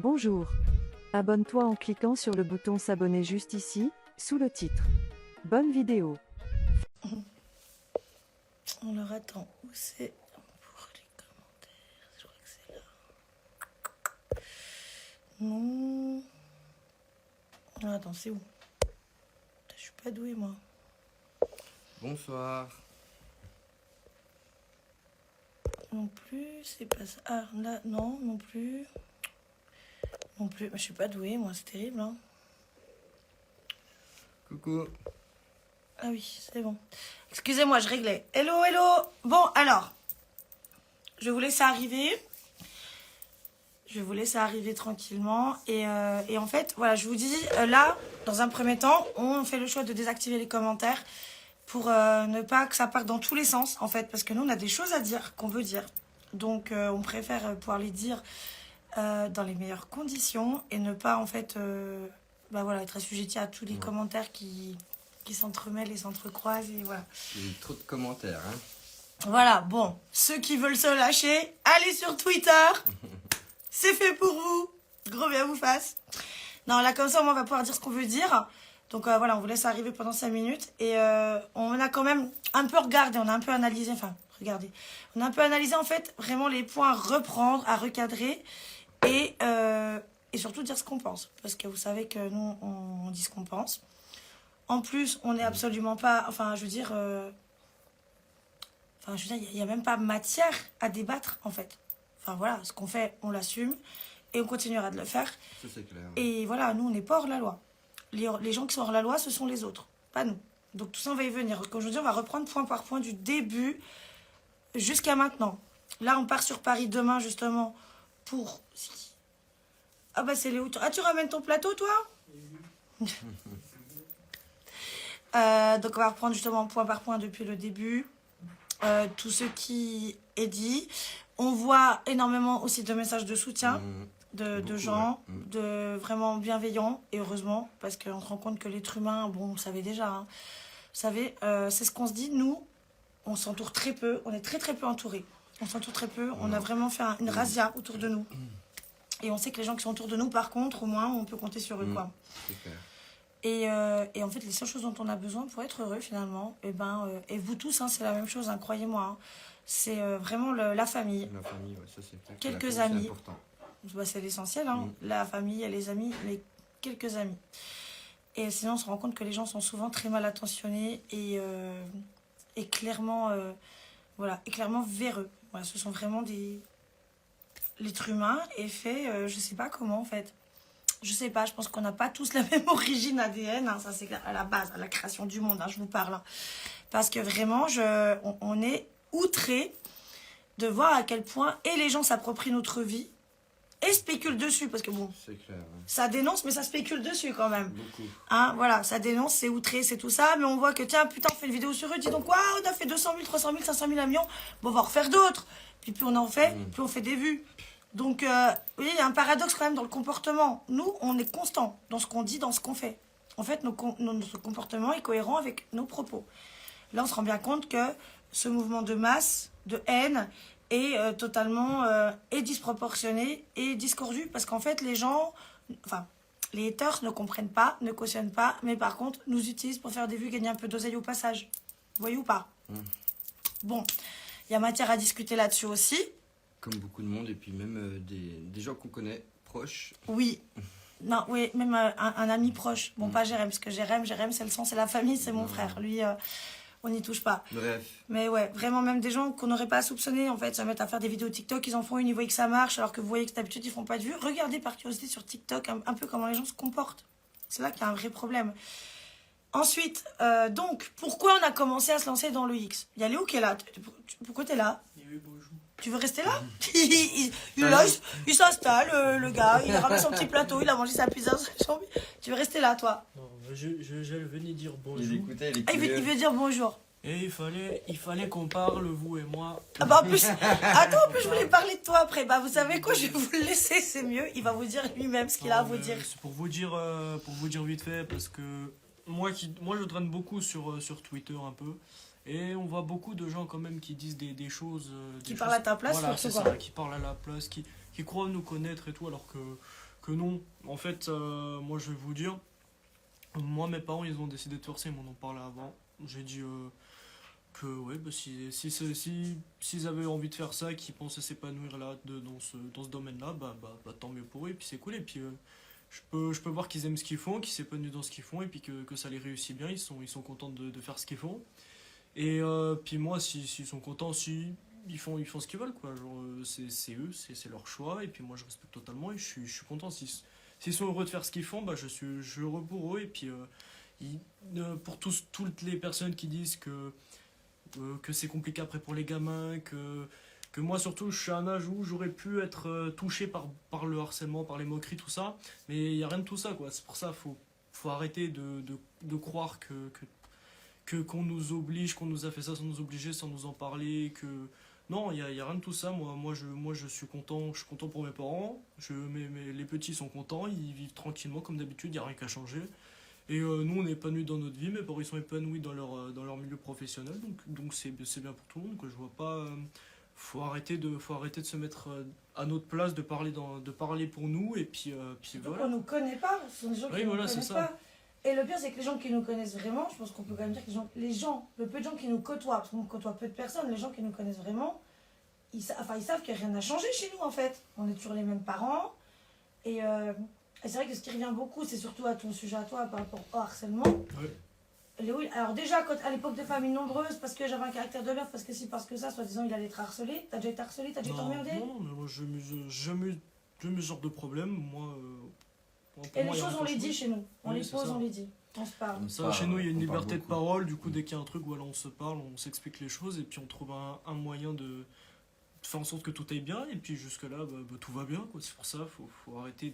Bonjour. Abonne-toi en cliquant sur le bouton s'abonner juste ici, sous le titre. Bonne vidéo. Alors attends, où c'est pour les commentaires? Je crois que c'est là. Non. Ah, attends, c'est où? Je suis pas douée moi. Bonsoir. Non plus, c'est pas ça. Ah là, non, non plus. Non plus, je suis pas douée moi, c'est terrible hein. Coucou. Ah oui, c'est bon. Excusez-moi, je réglais. Hello, hello. Bon, alors, je vous laisse arriver. Je vais vous laisser arriver tranquillement. Et en fait, voilà, je vous dis, là, dans un premier temps, on fait le choix de désactiver les commentaires pour ne pas que ça parte dans tous les sens, en fait. Parce que nous, on a des choses à dire, qu'on veut dire. Donc, on préfère pouvoir les dire dans les meilleures conditions et ne pas, en fait, voilà, être assujetti à tous les commentaires qui s'entremêlent et s'entrecroisent. Et voilà. Il y a eu trop de commentaires, hein. Voilà, bon, ceux qui veulent se lâcher, allez sur Twitter. C'est fait pour vous. Gros bien vous fasse. Non, là, comme ça, on va pouvoir dire ce qu'on veut dire. Donc, voilà, on vous laisse arriver pendant 5 minutes. Et on a quand même un peu regardé, on a un peu analysé, enfin, regardez. On a un peu analysé, en fait, vraiment les points à reprendre, à recadrer. Et surtout dire ce qu'on pense. Parce que vous savez que nous, on dit ce qu'on pense. En plus, on n'est absolument pas... Enfin, je veux dire... il n'y a même pas matière à débattre, en fait. Enfin, voilà, ce qu'on fait, on l'assume. Et on continuera de le faire. Ça, c'est clair. Et voilà, nous, on n'est pas hors la loi. Les gens qui sont hors la loi, ce sont les autres, pas nous. Donc, tout ça, on va y venir. Comme je dis, on va reprendre point par point du début jusqu'à maintenant. Là, on part sur Paris demain, justement, pour... Ah bah, c'est Léo. Ah, tu ramènes ton plateau, toi? Donc, on va reprendre justement point par point depuis le début. Tout ce qui est dit. On voit énormément aussi de messages de soutien de gens, ouais. de vraiment bienveillants, et heureusement, parce qu'on se rend compte que l'être humain, bon, on le savait déjà, hein. Vous savez, c'est ce qu'on se dit, nous, on s'entoure très peu, on est très très peu entourés. On s'entoure très peu, on a vraiment fait une razzia autour de nous. Et on sait que les gens qui sont autour de nous, par contre, au moins, on peut compter sur eux, quoi. C'est clair. Et en fait, les seules choses dont on a besoin pour être heureux, finalement, et vous tous, hein, c'est la même chose, hein, croyez-moi, hein, c'est vraiment la famille. La famille, ouais, ça, c'est clair. Quelques La famille, amis. c'est important. Bah, c'est l'essentiel, hein, la famille et les amis, mais quelques amis. Et sinon, on se rend compte que les gens sont souvent très mal attentionnés et clairement, et clairement véreux. Voilà, ce sont vraiment l'être humain est fait, je sais pas comment, en fait. Je sais pas, je pense qu'on n'a pas tous la même origine ADN, hein, ça c'est à la base, à la création du monde, hein, je vous parle. Hein. Parce que vraiment, on est outrés de voir à quel point et les gens s'approprient notre vie et spéculent dessus, parce que bon, c'est clair, ouais. Ça dénonce, mais ça spécule dessus quand même. Beaucoup. Hein, voilà, ça dénonce, c'est outré, c'est tout ça, mais on voit que tiens, putain, on fait une vidéo sur eux, dis donc, waouh, on a fait 200 000, 300 000, 500 000 millions, bon, on va en refaire d'autres. Puis plus on en fait, plus on fait des vues. Donc, oui, il y a un paradoxe quand même dans le comportement. Nous, on est constant dans ce qu'on dit, dans ce qu'on fait. En fait, notre comportement est cohérent avec nos propos. Là, on se rend bien compte que ce mouvement de masse, de haine, est totalement est disproportionné et discordu. Parce qu'en fait, les gens, les haters ne comprennent pas, ne cautionnent pas, mais par contre, nous utilisent pour faire des vues, gagner un peu d'oseille au passage. Vous voyez ou pas? Bon, il y a matière à discuter là-dessus aussi. Comme beaucoup de monde, et puis même des gens qu'on connaît, proches. Oui. Non, oui, même un ami proche. Bon, pas Jérém, parce que Jérém, c'est le sang, c'est la famille, c'est mon frère. Lui, on n'y touche pas. Bref. Mais ouais, vraiment, même des gens qu'on n'aurait pas soupçonnés, en fait, se mettent à faire des vidéos TikTok, ils en font une, ils voient que ça marche, alors que vous voyez que d'habitude, ils font pas de vues. Regardez par curiosité sur TikTok un peu comment les gens se comportent. C'est là qu'il y a un vrai problème. Ensuite, donc, pourquoi on a commencé à se lancer dans le X? Il y a Léo qui est là. Pourquoi t'es là? Tu veux rester là? Il est là, il s'installe, le gars, il a ramené son petit plateau, il a mangé sa pizza. Tu veux rester là, toi? Non, je venais dire bonjour. Il écoutait, Ah, il veut dire bonjour. Et il fallait qu'on parle, vous et moi. Ah bah en plus, attends, en plus je voulais parler de toi après. Bah vous savez quoi, je vais vous le laisser, c'est mieux. Il va vous dire lui-même ce qu'il a à vous dire. C'est pour vous dire vite fait, parce que moi je traîne beaucoup sur Twitter un peu. Et on voit beaucoup de gens quand même qui disent des choses... Qui parlent à ta place, voilà, surtout c'est quoi. ça, qui parlent à la place, qui croient nous connaître et tout, alors que non. En fait, moi je vais vous dire, moi mes parents ils ont décidé de faire ça, ils m'en ont parlé avant. J'ai dit que ouais, bah, s'ils avaient envie de faire ça, qu'ils pensaient s'épanouir là dans ce domaine-là, bah, tant mieux pour eux, et puis c'est cool. Et puis je peux voir qu'ils aiment ce qu'ils font, qu'ils s'épanouissent dans ce qu'ils font, et puis que ça les réussit bien, ils sont contents de faire ce qu'ils font. Et puis moi, s'ils sont contents, si ils font ce qu'ils veulent, quoi. Genre, c'est eux, c'est leur choix, et puis moi je respecte totalement, et je suis content. S'ils sont heureux de faire ce qu'ils font, bah, je suis heureux pour eux, et puis pour toutes les personnes qui disent que c'est compliqué après pour les gamins, que moi surtout je suis à un âge où j'aurais pu être touché par le harcèlement, par les moqueries, tout ça, mais il n'y a rien de tout ça, quoi. C'est pour ça faut arrêter de croire qu'on nous oblige, qu'on nous a fait ça sans nous obliger, sans nous en parler, que non, il y a rien de tout ça. Moi je suis content pour mes parents, les petits sont contents, ils vivent tranquillement comme d'habitude, il n'y a rien qu'à changer. Et nous, on est épanouis dans notre vie, mes parents ils sont épanouis dans leur milieu professionnel, donc c'est bien pour tout le monde, quoi. Je vois pas. Faut arrêter de se mettre à notre place, de parler pour nous, et puis voilà. On nous connaît pas, ce sont des gens qui nous connaissent pas. Et le pire, c'est que les gens qui nous connaissent vraiment, je pense qu'on peut quand même dire que le peu de gens qui nous côtoient, parce qu'on côtoie peu de personnes, les gens qui nous connaissent vraiment, ils savent que rien n'a changé chez nous en fait. On est toujours les mêmes parents, et c'est vrai que ce qui revient beaucoup, c'est surtout à ton sujet à toi par rapport au harcèlement. Oui. Alors déjà, à l'époque de familles nombreuses, parce que j'avais un caractère de l'œuf, parce que si, parce que ça, soi-disant, il allait être harcelé. T'as déjà été harcelé, t'as déjà été emmerdé? Non, mais moi, je jamais ce genre de problème. Moi, et les choses, on les dit chez nous. On les pose, on les dit. On se parle. Ça, chez nous, il y a une liberté de parole. Du coup, dès qu'il y a un truc, voilà, on se parle, on s'explique les choses, et puis on trouve un moyen de faire en sorte que tout aille bien, et puis jusque-là, tout va bien, quoi. C'est pour ça, faut arrêter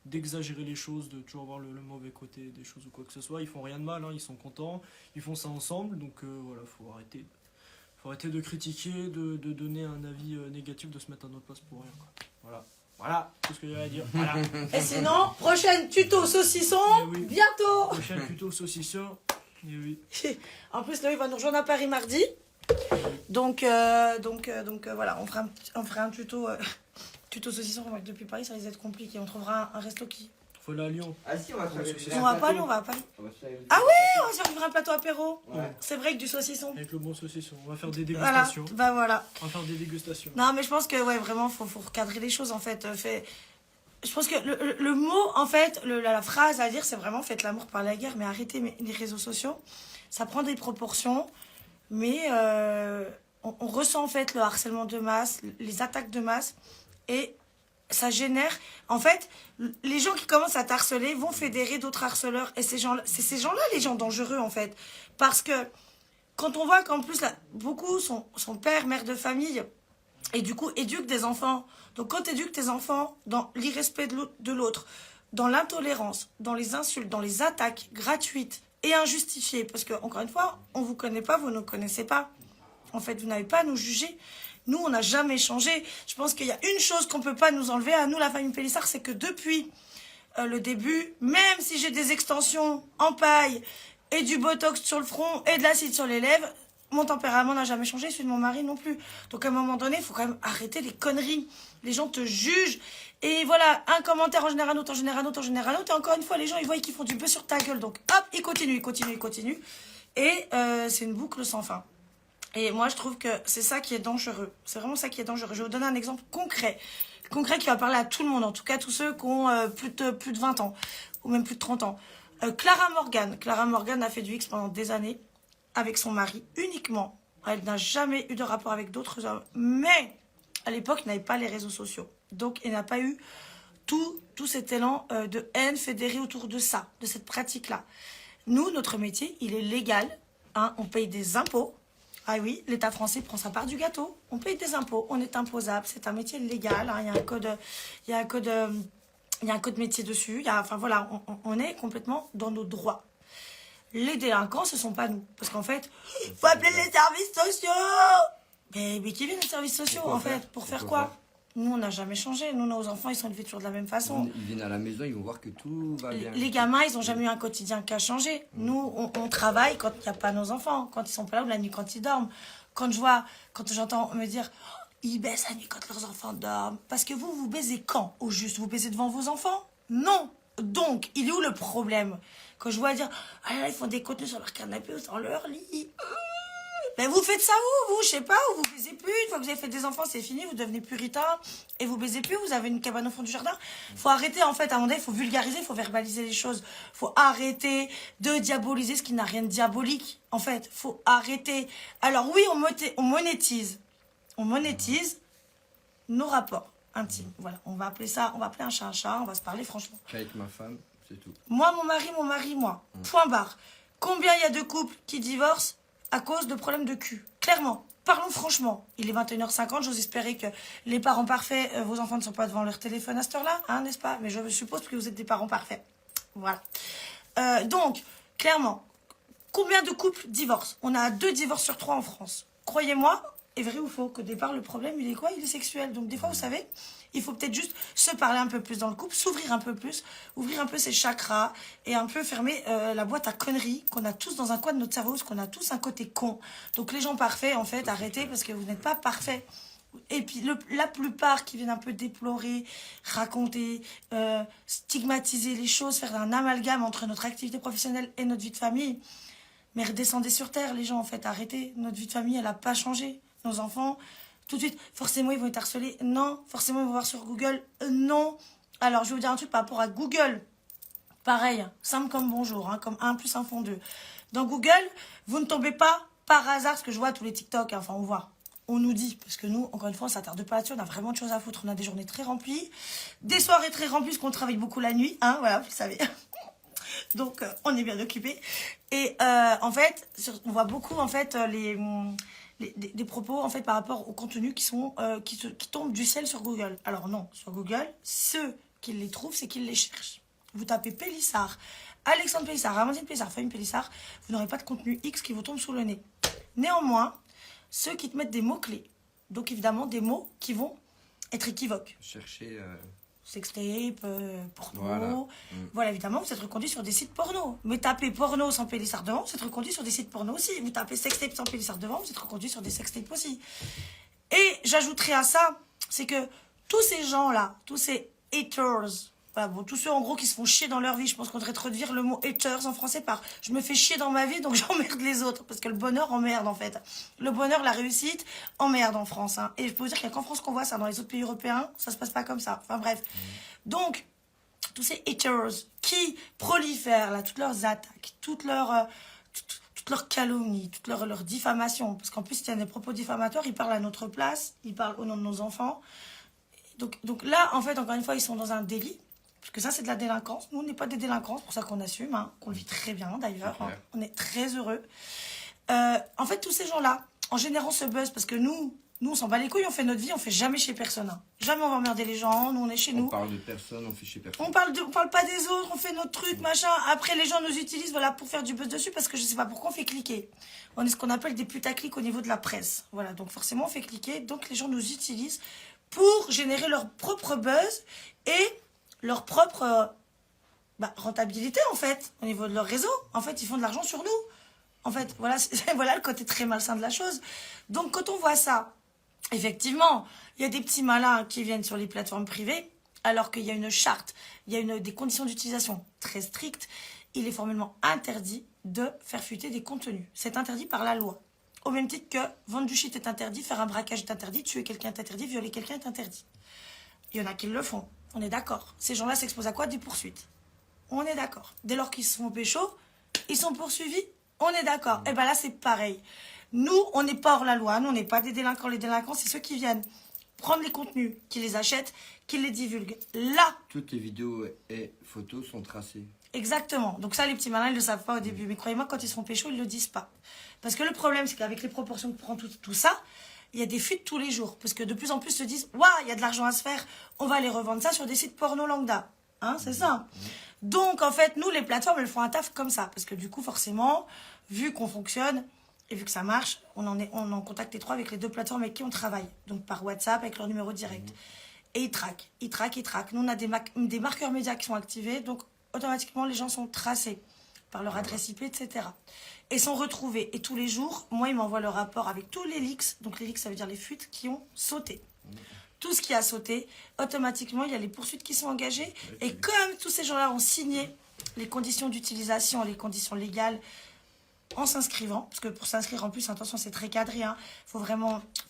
d'exagérer les choses, de toujours voir le mauvais côté des choses ou quoi que ce soit. Ils font rien de mal, hein, ils sont contents, ils font ça ensemble, donc voilà, faut arrêter de critiquer, de donner un avis négatif, de se mettre à notre place pour rien, quoi. Voilà, tout ce que j'avais à dire. Voilà. Et sinon, prochaine tuto saucisson, bientôt. Prochaine tuto saucisson, et oui. En plus, là, il va nous rejoindre à Paris mardi. Donc voilà, on fera un tuto saucisson depuis Paris, ça risque d'être compliqué. On trouvera un resto qui... Faut aller à Lyon. Ah si, on va faire On va pas aller, on va pas aller. Ah oui, on va se faire vivre un plateau apéro. Ouais. C'est vrai que du saucisson. Avec le bon saucisson, on va faire des dégustations. Voilà. On va faire des dégustations. Non, mais je pense que ouais, vraiment, faut recadrer les choses en fait. Je pense que le mot, en fait, la phrase à dire, c'est vraiment faites l'amour par la guerre, mais arrêtez les réseaux sociaux. Ça prend des proportions. Mais on ressent en fait le harcèlement de masse, les attaques de masse, et ça génère... En fait, les gens qui commencent à t'harceler vont fédérer d'autres harceleurs, et c'est ces gens-là les gens dangereux en fait. Parce que quand on voit qu'en plus, là, beaucoup sont père, mère de famille, et du coup éduquent des enfants. Donc quand tu éduques tes enfants dans l'irrespect de l'autre, dans l'intolérance, dans les insultes, dans les attaques gratuites, et injustifié, parce que encore une fois, on vous connaît pas, vous ne nous connaissez pas. En fait, vous n'avez pas à nous juger. Nous, on n'a jamais changé. Je pense qu'il y a une chose qu'on peut pas nous enlever à nous, la famille Pélissard, c'est que depuis le début, même si j'ai des extensions en paille et du botox sur le front et de l'acide sur les lèvres, mon tempérament n'a jamais changé, celui de mon mari non plus. Donc à un moment donné, il faut quand même arrêter les conneries. Les gens te jugent. Et voilà, un commentaire en général, autre en général, autre en général, autre. Et encore une fois, les gens, ils voient qu'ils font du buzz sur ta gueule. Donc hop, ils continuent. Et c'est une boucle sans fin. Et moi, je trouve que c'est ça qui est dangereux. C'est vraiment ça qui est dangereux. Je vais vous donner un exemple concret qui va parler à tout le monde, en tout cas tous ceux qui ont plus de 20 ans, ou même plus de 30 ans. Clara Morgan a fait du X pendant des années, avec son mari uniquement. Elle n'a jamais eu de rapport avec d'autres hommes. Mais, à l'époque, il n'avait pas les réseaux sociaux. Donc, il n'a pas eu tout cet élan de haine fédéré autour de ça, de cette pratique-là. Nous, notre métier, il est légal. Hein, on paye des impôts. Ah oui, l'État français prend sa part du gâteau. On paye des impôts, on est imposable. C'est un métier légal. Hein, il y a un code métier dessus. Enfin voilà, on est complètement dans nos droits. Les délinquants, ce sont pas nous. Parce qu'en fait, il faut appeler les services sociaux. Mais qui viennent les services sociaux, en fait? Pour faire quoi? Nous, on n'a jamais changé. Nous, nos enfants, ils sont élevés toujours de la même façon. Ils viennent à la maison, ils vont voir que tout va bien. Les gamins, ils n'ont jamais eu un quotidien qui a changé. Nous, on travaille quand il n'y a pas nos enfants, quand ils sont pas là, ou la nuit, quand ils dorment. Quand j'entends me dire, Ils baissent la nuit quand leurs enfants dorment. Parce que vous baisez quand, au juste? Vous baisez devant vos enfants? Non. Donc, il est où le problème? Quand je vois dire, ah là, ils font des contenus sur leur canapé ou dans leur lit. Ben vous faites ça où, vous? Je sais pas, où vous baisez plus. Une fois que vous avez fait des enfants, c'est fini, vous devenez puritain et vous baisez plus, vous avez une cabane au fond du jardin. Faut arrêter, en fait, à un moment donné, il faut vulgariser, il faut verbaliser les choses. Faut arrêter de diaboliser ce qui n'a rien de diabolique. En fait, faut arrêter. Alors oui, on monétise. On monétise nos rapports intimes. Voilà, on va appeler un chat, on va se parler franchement. Qu'avec ma femme, c'est tout. Moi, mon mari, moi. Point barre. Combien il y a de couples qui divorcent à cause de problèmes de cul? Clairement. Parlons franchement. Il est 21h50, j'ose espérer que les parents parfaits, vos enfants ne sont pas devant leur téléphone à cette heure-là, hein, n'est-ce pas? Mais je suppose que vous êtes des parents parfaits. Voilà. Donc, clairement, combien de couples divorcent? On a 2 divorces sur 3 en France. Croyez-moi, est vrai ou faux, qu'au départ, le problème, il est quoi? Il est sexuel. Donc, des fois, vous savez, il faut peut-être juste se parler un peu plus dans le couple, s'ouvrir un peu plus, ouvrir un peu ses chakras et un peu fermer la boîte à conneries qu'on a tous dans un coin de notre cerveau, parce qu'on a tous un côté con. Donc, les gens parfaits, en fait, arrêtez parce que vous n'êtes pas parfaits. Et puis, la plupart qui viennent un peu déplorer, raconter, stigmatiser les choses, faire un amalgame entre notre activité professionnelle et notre vie de famille. Mais redescendez sur terre, les gens, en fait, arrêtez. Notre vie de famille, elle n'a pas changé. Nos enfants, tout de suite, forcément, ils vont être harcelés. Non. Forcément, ils vont voir sur Google. Non. Alors, je vais vous dire un truc par rapport à Google. Pareil, simple comme bonjour, hein, comme 1 + 1 font 2. Dans Google, vous ne tombez pas par hasard, parce que je vois tous les TikTok, hein, enfin, on voit. On nous dit, parce que nous, encore une fois, on ne s'attarde pas là-dessus, on a vraiment de choses à foutre. On a des journées très remplies, des soirées très remplies, parce qu'on travaille beaucoup la nuit, hein, voilà, vous le savez. Donc, on est bien occupés. Et en fait, on voit beaucoup, en fait, des propos en fait par rapport au contenu qui tombent du ciel sur Google. Alors non, sur Google, ceux qui les trouvent, c'est qu'ils les cherchent. Vous tapez Pélissard, Alexandre Pélissard, Amandine Pélissard, Famille Pélissard, vous n'aurez pas de contenu X qui vous tombe sous le nez. Néanmoins, ceux qui te mettent des mots-clés, donc évidemment des mots qui vont être équivoques. Chercher... Sextape, porno. Voilà. Voilà, évidemment, vous êtes reconduit sur des sites porno. Mais tapez porno sans Pélissard devant, vous êtes reconduit sur des sites porno aussi. Vous tapez sextape sans Pélissard devant, vous êtes reconduit sur des sextapes aussi. Et j'ajouterai à ça, c'est que tous ces gens-là, tous ces haters, voilà, bon, tous ceux en gros qui se font chier dans leur vie, je pense qu'on devrait traduire le mot haters en français par je me fais chier dans ma vie donc j'emmerde les autres. Parce que le bonheur emmerde en fait. Le bonheur, la réussite emmerde en France. Hein. Et je peux vous dire qu'il n'y a qu'en France qu'on voit ça. Dans les autres pays européens, ça se passe pas comme ça. Enfin bref. Donc, tous ces haters qui prolifèrent là, toutes leurs attaques, toutes leurs calomnies, toutes leurs diffamations. Parce qu'en plus, il y a des propos diffamatoires, ils parlent à notre place, ils parlent au nom de nos enfants. Donc là, en fait, encore une fois, ils sont dans un délit. Parce que ça, c'est de la délinquance. Nous, on n'est pas des délinquants, c'est pour ça qu'on assume, hein, qu'on le vit très bien d'ailleurs. Hein, on est très heureux. En fait, tous ces gens-là, en générant ce buzz, parce que nous, on s'en bat les couilles, on fait notre vie, on fait jamais chez personne. Hein. Jamais on va emmerder les gens, nous, on est chez nous. On parle de personne, on fait chez personne. On parle pas des autres, on fait notre truc, machin. Après, les gens nous utilisent voilà, pour faire du buzz dessus, parce que je sais pas pourquoi on fait cliquer. On est ce qu'on appelle des putaclics au niveau de la presse. Voilà, donc forcément, on fait cliquer. Donc, les gens nous utilisent pour générer leur propre buzz et leur propre rentabilité, en fait, au niveau de leur réseau. En fait, ils font de l'argent sur nous. En fait, voilà, voilà le côté très malsain de la chose. Donc, quand on voit ça, effectivement, il y a des petits malins qui viennent sur les plateformes privées, alors qu'il y a une charte, il y a des conditions d'utilisation très strictes. Il est formellement interdit de faire fuiter des contenus. C'est interdit par la loi. Au même titre que vendre du shit est interdit, faire un braquage est interdit, tuer quelqu'un est interdit, violer quelqu'un est interdit. Il y en a qui le font. On est d'accord. Ces gens-là s'exposent à quoi? Des poursuites. On est d'accord. Dès lors qu'ils se font pécho, ils sont poursuivis. On est d'accord. Et bien là, c'est pareil. Nous, on n'est pas hors la loi. Nous, on n'est pas des délinquants. Les délinquants, c'est ceux qui viennent prendre les contenus, qui les achètent, qui les divulguent. Là. Toutes les vidéos et photos sont tracées. Exactement. Donc ça, les petits malins, ils ne le savent pas au début. Mais croyez-moi, quand ils se font pécho, ils ne le disent pas. Parce que le problème, c'est qu'avec les proportions que prend tout ça, il y a des fuites tous les jours. Parce que de plus en plus se disent, waouh, il y a de l'argent à se faire. On va aller revendre ça sur des sites porno lambda. Hein, c'est ça. Donc, en fait, nous, les plateformes, elles font un taf comme ça. Parce que du coup, forcément, vu qu'on fonctionne et vu que ça marche, on est en contact étroit avec les 2 plateformes avec qui on travaille. Donc, par WhatsApp, avec leur numéro direct. Et ils traquent. Nous, on a des marqueurs médias qui sont activés. Donc, automatiquement, les gens sont tracés. par leur adresse IP, etc. Et sont retrouvés. Et tous les jours, moi, ils m'envoient le rapport avec tous les leaks. Donc les leaks, ça veut dire les fuites qui ont sauté. Tout ce qui a sauté, automatiquement, il y a les poursuites qui sont engagées. Et comme tous ces gens-là ont signé les conditions d'utilisation, les conditions légales, en s'inscrivant, parce que pour s'inscrire en plus, attention, c'est très cadré, hein. Faut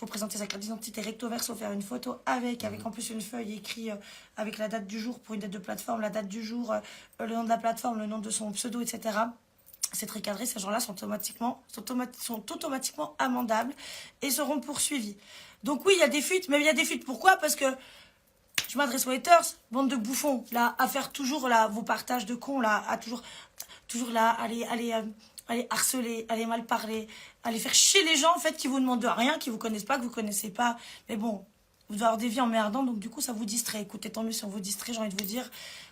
présenter sa carte d'identité recto verso, faire une photo avec en plus une feuille écrite avec la date du jour pour une date de plateforme, la date du jour, le nom de la plateforme, le nom de son pseudo, etc. C'est très cadré, ces gens-là sont automatiquement amendables et seront poursuivis. Donc oui, il y a des fuites, mais il y a des fuites. Pourquoi? Parce que je m'adresse aux haters, bande de bouffons, là, à faire toujours là, vos partages de cons, là, à toujours là, aller harceler, aller mal parler, aller faire chier les gens, en fait, qui vous demandent rien, qui vous connaissent pas, que vous connaissez pas. Mais bon, vous devez avoir des vies emmerdantes, donc du coup, ça vous distrait. Écoutez, tant mieux si on vous distrait, j'ai envie de vous dire,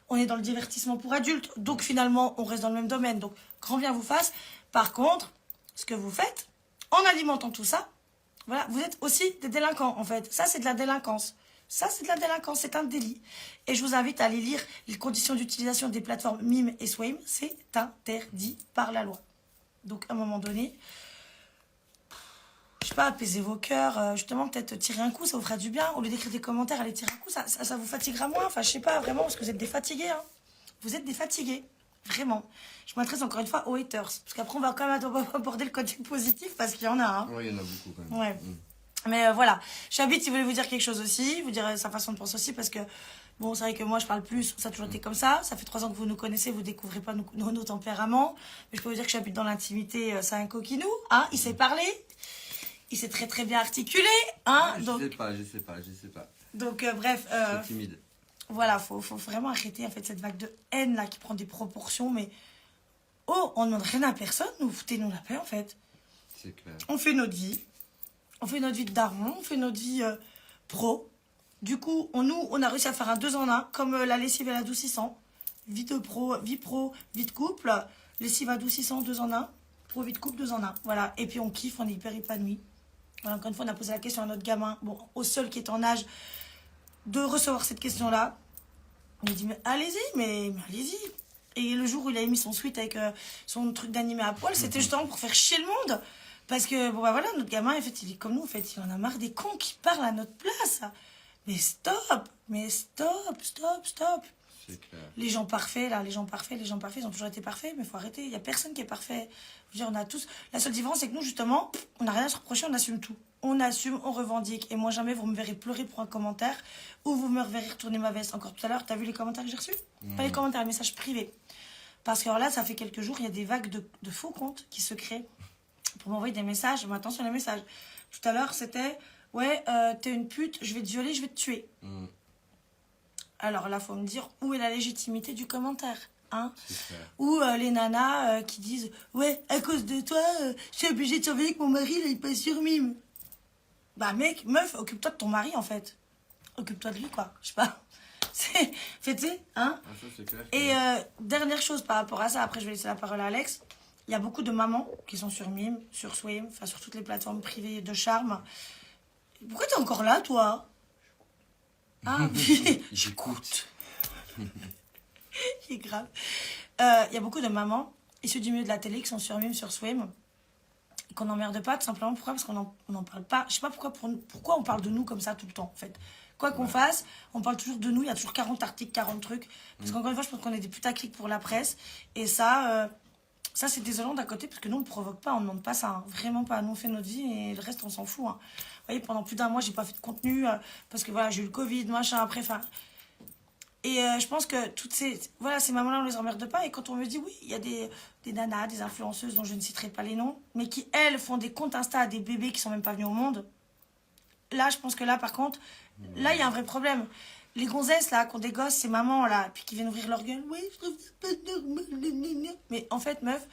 on est dans le divertissement pour adultes. Donc finalement, on reste dans le même domaine. Donc, grand bien vous fasse. Par contre, ce que vous faites, en alimentant tout ça, voilà, vous êtes aussi des délinquants, en fait. Ça, c'est de la délinquance. Ça, c'est de la délinquance, c'est un délit. Et je vous invite à aller lire les conditions d'utilisation des plateformes Mime et Swame. C'est interdit par la loi. Donc, à un moment donné, je sais pas, apaisez vos cœurs, justement, peut-être tirer un coup, ça vous fera du bien. Au lieu d'écrire des commentaires, allez tirer un coup, ça vous fatiguera moins. Enfin, je sais pas, vraiment, parce que vous êtes des fatigués, hein. Vous êtes des fatigués, vraiment. Je m'adresse encore une fois aux haters, parce qu'après, on va quand même aborder le côté positif, parce qu'il y en a, hein. Oui, il y en a beaucoup quand même. Ouais. Mais voilà, Chabit, il voulait vous dire quelque chose aussi, vous dire sa façon de penser aussi, parce que, bon, c'est vrai que moi, je parle plus, ça a toujours été comme ça. Ça fait 3 ans que vous nous connaissez, vous découvrez pas nos tempéraments. Mais je peux vous dire que Chabit, dans l'intimité, c'est un coquinou, hein. Il sait parler, il sait très très bien articuler, hein. Ah, donc, je sais pas. donc bref, Je suis timide. voilà, faut vraiment arrêter, en fait, cette vague de haine, là, qui prend des proportions, mais... Oh, on ne demande rien à personne, nous foutez-nous la paix, en fait. C'est clair. On fait notre vie. On fait notre vie de daron, on fait notre vie pro. Du coup, on a réussi à faire un 2 en 1, comme la lessive et l'adoucissant. Vie de pro, vie de couple, lessive adoucissant, 2 en 1. Pro, vie de couple, 2 en 1. Voilà. Et puis on kiffe, on est hyper épanoui. Voilà, encore une fois, on a posé la question à notre gamin, bon, au seul qui est en âge de recevoir cette question-là. On lui dit, mais allez-y, mais allez-y. Et le jour où il a mis son sweat avec son truc d'animé à poil, c'était justement pour faire chier le monde. Parce que, bon, bah voilà, notre gamin, en fait, il est comme nous, en fait, il en a marre des cons qui parlent à notre place. Mais stop, stop. C'est clair. Les gens parfaits, là, ils ont toujours été parfaits, mais il faut arrêter. Il n'y a personne qui est parfait. Je veux dire, on a tous... La seule différence, c'est que nous, justement, on n'a rien à se reprocher, on assume tout. On assume, on revendique. Et moi, jamais vous me verrez pleurer pour un commentaire ou vous me verrez retourner ma veste. Encore tout à l'heure, t'as vu les commentaires que j'ai reçus? Pas les commentaires, les messages privés. Parce que alors là, ça fait quelques jours, il y a des vagues de faux comptes qui se créent pour m'envoyer des messages. Mais attention les messages. Tout à l'heure, c'était « Ouais, t'es une pute, je vais te violer, je vais te tuer. Alors là, faut me dire où est la légitimité du commentaire, hein. Ou les nanas qui disent « Ouais, à cause de toi, je suis obligée de surveiller que mon mari, là, il passe sur Mime. » Bah mec, meuf, occupe-toi de ton mari, en fait. Occupe-toi de lui, quoi. Je sais pas. C'est... Fais-tu, hein. Ah, ça, c'est clair. Et dernière chose par rapport à ça, après je vais laisser la parole à Alex. Il y a beaucoup de mamans qui sont sur Mime, sur Swim, enfin sur toutes les plateformes privées de charme. Pourquoi t'es encore là, toi? Ah, J'écoute. c'est grave. Il y a beaucoup de mamans issues du milieu de la télé qui sont sur Mime, sur Swim, et qu'on n'emmerde pas, tout simplement. Pourquoi? Parce qu'on n'en parle pas. Je sais pas pourquoi on parle de nous comme ça tout le temps, en fait. Quoi qu'on fasse, on parle toujours de nous. Il y a toujours 40 articles, 40 trucs. Parce qu'encore une fois, je pense qu'on est des putaclics pour la presse. Et ça... Ça, c'est désolant d'un côté, parce que nous, on ne provoque pas, on ne demande pas ça. Hein. Vraiment pas. Nous, on fait notre vie et le reste, on s'en fout. Hein. Vous voyez, pendant plus d'1 mois, j'ai pas fait de contenu parce que voilà, j'ai eu le Covid, machin, après, enfin... Et je pense que toutes ces... Voilà, ces mamans-là, on les emmerde pas. Et quand on me dit, oui, il y a des nanas, des influenceuses dont je ne citerai pas les noms, mais qui, elles, font des comptes Insta à des bébés qui sont même pas venus au monde. Là, je pense que là, par contre, là, il y a un vrai problème. Les gonzesses, là, qui ont des gosses, ces mamans, là, puis qui viennent ouvrir leur gueule. Oui, je trouve ça pas normal. Mais en fait, meuf,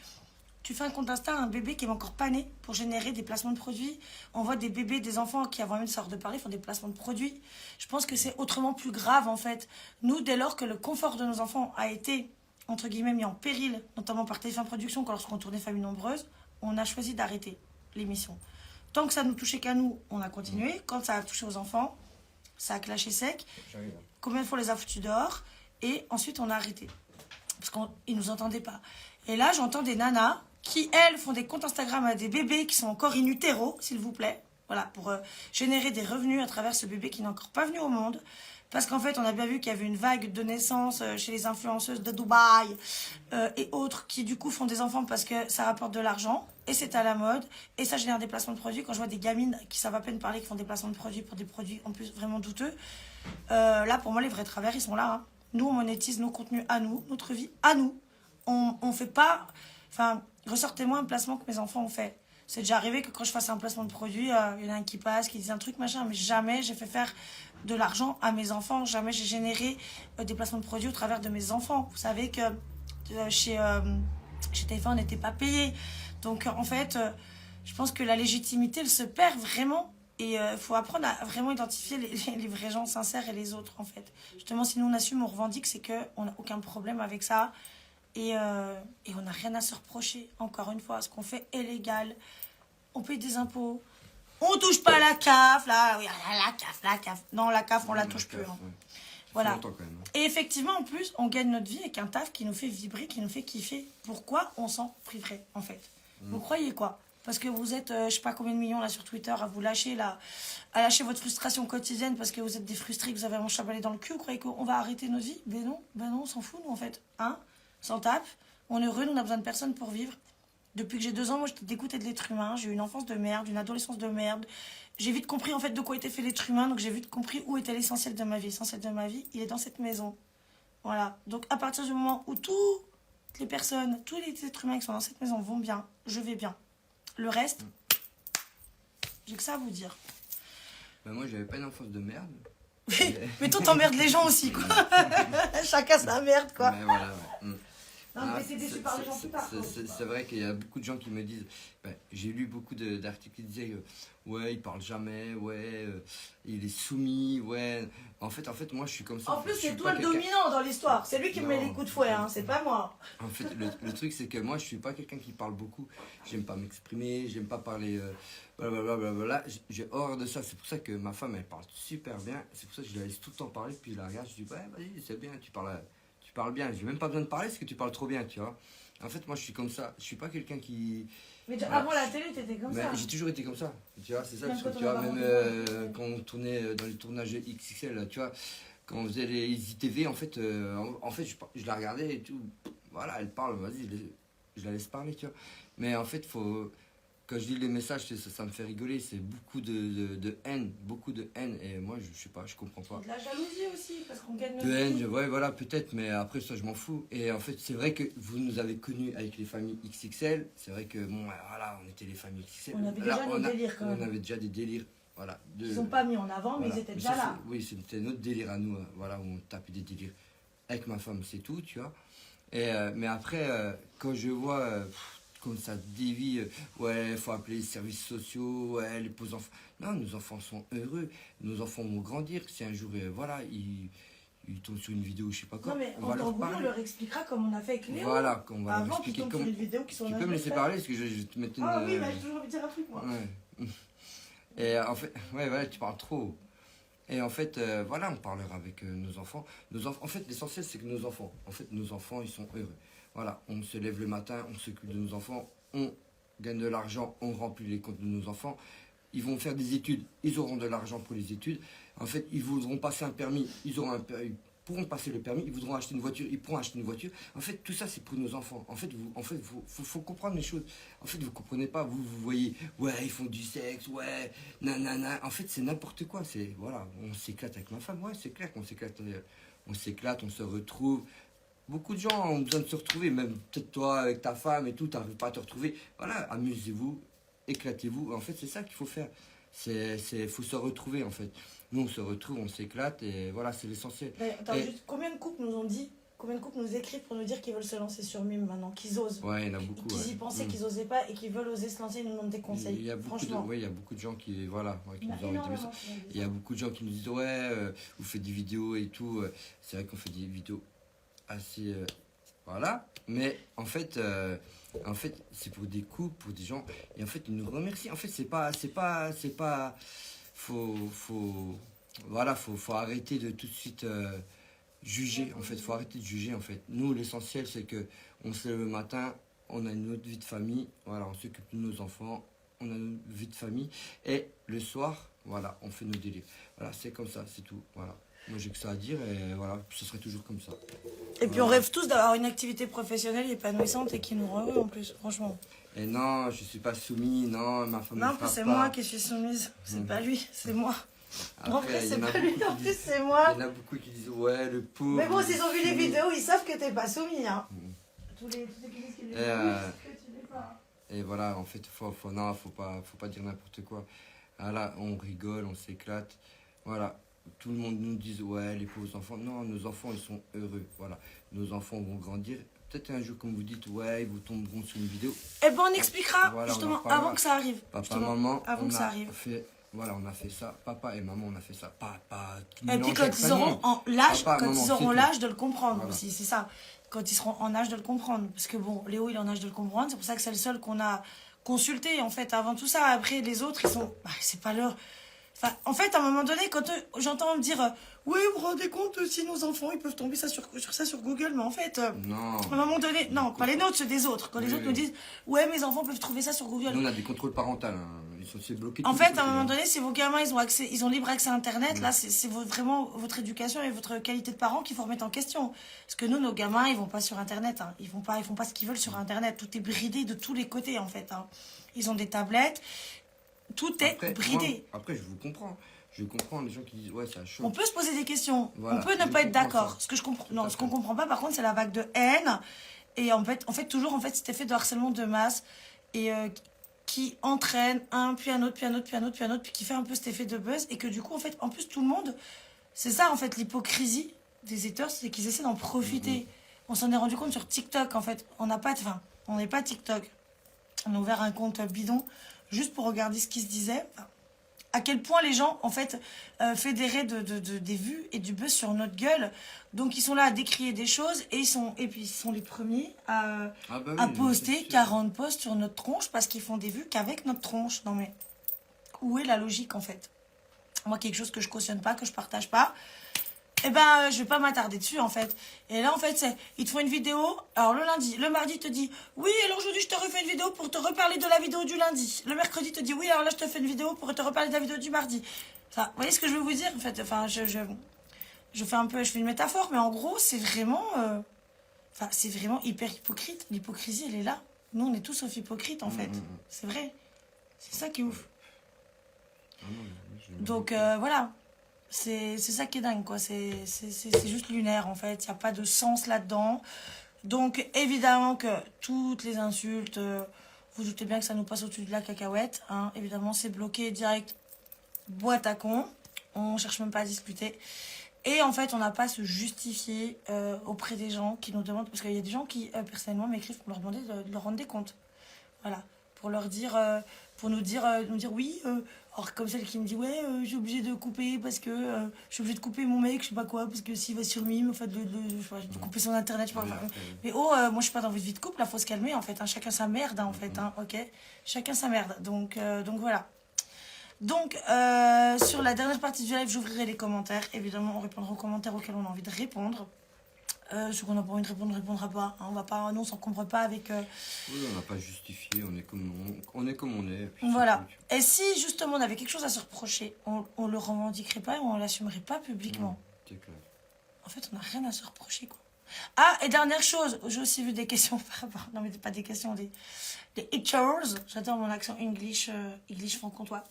tu fais un compte Insta à un bébé qui est encore pas né pour générer des placements de produits. On voit des bébés, des enfants qui, avant même de savoir de parler, font des placements de produits. Je pense que c'est autrement plus grave, en fait. Nous, dès lors que le confort de nos enfants a été, entre guillemets, mis en péril, notamment par TF1 Productions, lorsqu'on tournait Famille Nombreuse, on a choisi d'arrêter l'émission. Tant que ça ne touchait qu'à nous, on a continué. Quand ça a touché aux enfants, ça a clashé sec. Combien de fois on les a foutus dehors? Et ensuite, on a arrêté. parce qu'ils nous entendaient pas. Et là, j'entends des nanas qui, elles, font des comptes Instagram à des bébés qui sont encore in utero, s'il vous plaît. Voilà, pour générer des revenus à travers ce bébé qui n'est encore pas venu au monde. Parce qu'en fait, on a bien vu qu'il y avait une vague de naissance chez les influenceuses de Dubaï et autres qui, du coup, font des enfants parce que ça rapporte de l'argent et c'est à la mode et ça génère des placements de produits. Quand je vois des gamines qui savent à peine parler, qui font des placements de produits pour des produits en plus vraiment douteux, là, pour moi, les vrais travers, ils sont là. Hein. Nous, on monétise nos contenus à nous, notre vie à nous. On fait pas... Enfin, ressortez-moi un placement que mes enfants ont fait. C'est déjà arrivé que quand je fasse un placement de produit, il y en a un qui passe, qui dit un truc, machin, mais jamais j'ai fait faire de l'argent à mes enfants. Jamais j'ai généré des placements de produits au travers de mes enfants. Vous savez que chez TF1, on n'était pas payé. Donc, en fait, je pense que la légitimité, elle se perd vraiment. Et il faut apprendre à vraiment identifier les vrais gens sincères et les autres, en fait. Justement, si nous, on assume, on revendique, c'est qu'on n'a aucun problème avec ça. Et on n'a rien à se reprocher. Encore une fois, ce qu'on fait est légal. On paye des impôts. On touche pas à la CAF. Là, oui, la CAF. Non, la CAF, on la touche plus. Hein. Voilà. Quand même. Et effectivement, en plus, on gagne notre vie avec un taf qui nous fait vibrer, qui nous fait kiffer. Pourquoi on s'en priverait, en fait? Vous croyez quoi? Parce que vous êtes, je sais pas combien de millions là sur Twitter à vous lâcher, là, à lâcher votre frustration quotidienne parce que vous êtes des frustrés, que vous avez un chabalé dans le cul. Vous croyez qu'on va arrêter notre vie? Ben non, on s'en fout, nous, en fait. Hein? S'en tape. On est heureux, nous, on n'a besoin de personne pour vivre. Depuis que j'ai 2 ans, moi, j'étais dégoûtée de l'être humain. J'ai eu une enfance de merde, une adolescence de merde. J'ai vite compris, en fait, de quoi était fait l'être humain. Donc, j'ai vite compris où était l'essentiel de ma vie. L'essentiel de ma vie, il est dans cette maison. Voilà. Donc, à partir du moment où toutes les personnes, tous les êtres humains qui sont dans cette maison vont bien, je vais bien. Le reste, j'ai que ça à vous dire. Bah, moi, j'avais pas une enfance de merde. Mais toi, t'emmerdes les gens aussi, quoi. Chacun sa merde, quoi. Mais voilà, ouais. Non, mais t'es déçu par les gens plus tard. C'est vrai qu'il y a beaucoup de gens qui me disent, j'ai lu beaucoup d'articles qui disaient, ouais, il parle jamais, ouais, il est soumis, ouais. En fait, moi, je suis comme ça. En plus, Je suis c'est pas toi le quelqu'un- dominant dans l'histoire. C'est lui qui me met Non. les coups de fouet, hein. C'est pas moi. En fait, le truc, c'est que moi, je suis pas quelqu'un qui parle beaucoup. J'aime pas m'exprimer, j'aime pas parler, blablabla. J'ai horreur de ça. C'est pour ça que ma femme, elle parle super bien. C'est pour ça que je la laisse tout le temps parler. Puis je la regarde, je dis, ouais, vas-y, c'est bien, tu parles bien. J'ai même pas besoin de parler parce que tu parles trop bien, tu vois. En fait, moi, je suis comme ça. Je suis pas quelqu'un qui... Mais avant la télé, t'étais comme ça. J'ai toujours été comme ça, tu vois, c'est ça Même le truc, quand tu on vois, avait même rencontré. quand on tournait dans les tournages XXL, là, tu vois, quand on faisait les ITV, en fait, je la regardais et tout, voilà, elle parle, vas-y, je la laisse parler, tu vois. Mais en fait, quand je lis les messages, ça me fait rigoler, c'est beaucoup de haine, et moi, je sais pas, je comprends pas. De la jalousie aussi, parce qu'on gagne notre De haine, vie. ouais, voilà, peut-être, mais après ça, je m'en fous. Et en fait, c'est vrai que vous nous avez connus avec les familles XXL. C'est vrai que, bon, voilà, on était les familles XXL. On avait déjà nos délires, quand même. On avait déjà des délires, voilà. Ils sont pas mis en avant, mais voilà. ils étaient Mais déjà ça, là. oui, c'était notre délire à nous, voilà, où on tapait des délires. Avec ma femme, c'est tout, tu vois. Et, mais après, quand je vois comme ça dévie, ouais, il faut appeler les services sociaux, ouais, les pauvres enfants. Non, nos enfants sont heureux, nos enfants vont grandir. Si un jour, voilà, ils tombent sur une vidéo, je sais pas quoi, Non, mais on va leur on parler. leur expliquera comme on a fait avec Léo. Voilà, qu'on va leur Avant qu'ils expliquer tombent comment. sur une vidéo qui sont Tu peux me laisser parler parce que je vais te mettre une. Ah oui, mais j'ai toujours envie de dire un truc, moi. Ouais. Et en fait, ouais, tu parles trop. Et en fait, voilà, on parlera avec nos enfants. En fait, l'essentiel, c'est que nos enfants, ils sont heureux. Voilà, on se lève le matin, on s'occupe de nos enfants, on gagne de l'argent, on remplit les comptes de nos enfants. Ils vont faire des études, ils auront de l'argent pour les études. En fait, ils voudront passer un permis, ils pourront passer le permis, ils voudront acheter une voiture, ils pourront acheter une voiture. En fait, tout ça, c'est pour nos enfants. En fait, faut comprendre les choses. En fait, vous comprenez pas, vous voyez, ouais, ils font du sexe, ouais, nanana. En fait, c'est n'importe quoi. C'est, voilà, on s'éclate avec ma femme, ouais, c'est clair qu'on s'éclate, on se retrouve. Beaucoup de gens ont besoin de se retrouver, même peut-être toi avec ta femme et tout, tu n'arrives pas à te retrouver. Voilà, amusez-vous, éclatez-vous. En fait, c'est ça qu'il faut faire. Faut se retrouver, en fait. Nous, on se retrouve, on s'éclate, et voilà, c'est l'essentiel. Attends, juste, combien de couples nous ont dit, combien de couples nous écrivent pour nous dire qu'ils veulent se lancer sur Mime maintenant, qu'ils osent. Ouais, il y en a beaucoup. Qu'ils y pensaient, qu'ils osaient pas, et qu'ils veulent oser se lancer, ils nous demandent des conseils. Il y a beaucoup franchement. il y a beaucoup de gens qui, voilà, qui nous Il y en a envoient des messages. énormément. Il y a beaucoup de gens qui nous disent, ouais, vous faites des vidéos et tout. C'est vrai qu'on fait des vidéos assez... voilà, mais en fait c'est pour des couples, pour des gens, et en fait ils nous remercient. En fait c'est pas faut arrêter de tout de suite juger, en fait. Faut arrêter de juger, en fait. Nous, l'essentiel, c'est que on se lève le matin, on a une autre vie de famille, voilà, on s'occupe de nos enfants, on a une vie de famille. Et le soir, voilà, on fait nos délires. Voilà, c'est comme ça, c'est tout, voilà. Moi, j'ai que ça à dire et voilà, ce serait toujours comme ça. Et puis on Voilà. rêve tous d'avoir une activité professionnelle épanouissante et qui nous rend heureux en plus, franchement. Et non, je suis pas soumis, non, ma femme Non, ne en plus frappe c'est pas. moi qui suis soumise, c'est pas lui, c'est moi. En Après, vrai, il y c'est en a pas beaucoup lui, qui en plus disent- c'est moi. Il y en a beaucoup qui disent, ouais, le pauvre. Mais bon, il est s'ils ont vu les soumis. vidéos, ils savent que t'es pas soumis, hein. Tous ceux qui disent qu'il est soumis, euh, c'est que tu l'es pas. Et voilà, en fait, faut pas dire n'importe quoi. Voilà, on rigole, on s'éclate. Voilà, tout le monde nous dit, ouais, les pauvres enfants. Non, nos enfants, ils sont heureux. Voilà, nos enfants vont grandir. Peut-être un jour, comme vous dites, ouais, ils vous tomberont sur une vidéo. Eh ben on expliquera, Voilà, on en justement, reparlera. avant que ça arrive. Papa, Justement, maman, avant on que a ça arrive. fait, voilà, on a fait ça. Papa et maman, on a fait ça. Pas Et puis quand ils auront l'âge, Papa, quand maman, ils c'est auront tout. l'âge de le comprendre Voilà. aussi, c'est ça. Quand ils seront en âge de le comprendre. Parce que bon, Léo, il est en âge de le comprendre. C'est pour ça que c'est le seul qu'on a consulté, en fait, avant tout ça. Après, les autres, ils sont... Bah, c'est pas leur... Enfin, en fait, à un moment donné, quand j'entends me dire oui, vous vous rendez compte, si nos enfants, ils peuvent tomber sur ça sur Google. Mais en fait, Non. à un moment donné... Non, pas les nôtres, ceux des autres. Quand les Oui, autres oui. nous disent ouais, mes enfants peuvent trouver ça sur Google. Nous, on a des contrôles parentaux. Hein. Ils sont c'est bloqué. En tout, fait, tout, à un moment tout. donné, si vos gamins, ils ont libre accès à Internet, là, c'est vraiment votre éducation et votre qualité de parent qu'il faut remettre en question. Parce que nous, nos gamins, ils vont pas sur Internet. Hein. Ils font pas ce qu'ils veulent sur Internet. Tout est bridé de tous les côtés, en fait. Hein. Ils ont des tablettes. Tout est Après, bridé. moi, après, je vous comprends. Je comprends les gens qui disent, ouais, ça choque. On peut se poser des questions. Voilà, On peut ne je pas être comprends d'accord. ça. Ce que je comprends, Tout non, à ce qu'on fait. comprend pas, par contre, c'est la vague de haine. Et en fait, toujours, en fait, cet effet de harcèlement de masse et qui entraîne un, puis un autre, puis un autre, puis un autre, puis un autre, puis qui fait un peu cet effet de buzz et que du coup, en fait, en plus, tout le monde, c'est ça, en fait, l'hypocrisie des haters, c'est qu'ils essaient d'en profiter. On s'en est rendu compte sur TikTok, en fait. On n'est pas TikTok. On a ouvert un compte bidon juste pour regarder ce qui se disait. Enfin, à quel point les gens, en fait, fédéraient des vues et du buzz sur notre gueule. Donc, ils sont là à décrier des choses et puis ils sont les premiers à Ah bah à oui, poster c'est sûr. 40 posts sur notre tronche parce qu'ils font des vues qu'avec notre tronche. Non mais, où est la logique, en fait? Moi, quelque chose que je cautionne pas, que je partage pas, eh ben, je vais pas m'attarder dessus, en fait. Et là, en fait, ils te font une vidéo. Alors, le lundi, le mardi, il te dit oui, alors aujourd'hui, je te refais une vidéo pour te reparler de la vidéo du lundi. Le mercredi, il te dit oui, alors là, je te fais une vidéo pour te reparler de la vidéo du mardi. Enfin, vous voyez ce que je veux vous dire, en fait? Enfin, je fais une métaphore, mais en gros, c'est vraiment, enfin, c'est vraiment hyper hypocrite. L'hypocrisie, elle est là. Nous, on est tous sauf hypocrites, en fait. C'est vrai. C'est ça qui est ouf. Ah non, Donc, voilà. C'est ça qui est dingue, quoi. C'est juste lunaire, en fait. Il n'y a pas de sens là-dedans. Donc, évidemment que toutes les insultes, vous doutez bien que ça nous passe au-dessus de la cacahuète. Hein. Évidemment, c'est bloqué direct. Boîte à con. On cherche même pas à discuter. Et en fait, on n'a pas à se justifier auprès des gens qui nous demandent... Parce qu'il y a des gens qui, personnellement, m'écrivent pour leur demander de leur rendre des comptes. Voilà. Pour leur dire... pour nous dire oui... alors, comme celle qui me dit, ouais, je suis obligée de couper parce que... je suis obligée de couper mon mec, je sais pas quoi, parce que s'il va sur Mime, en fait, de couper son Internet, je sais pas. Oui, Enfin, après, oui. mais moi, je suis pas dans votre vie de couple, là, faut se calmer, en fait. Hein, chacun sa merde, hein, en fait, hein, ok? Chacun sa merde. Donc voilà. Donc, sur la dernière partie du live, j'ouvrirai les commentaires. Évidemment, on répondra aux commentaires auxquels on a envie de répondre. Ceux qu'on n'a pas envie de répondre, on ne répondra pas. Hein, on va pas, non, on s'encombre pas avec... Oui, on n'a pas justifié, on est comme on est. Puis Voilà. c'est tout. Et si, justement, on avait quelque chose à se reprocher, on le revendiquerait pas et on l'assumerait pas publiquement. C'est clair. En fait, on n'a rien à se reprocher, quoi. Ah, et dernière chose, j'ai aussi vu des questions par rapport... Non, mais pas des questions, des haters. J'adore mon accent English franc-comtois.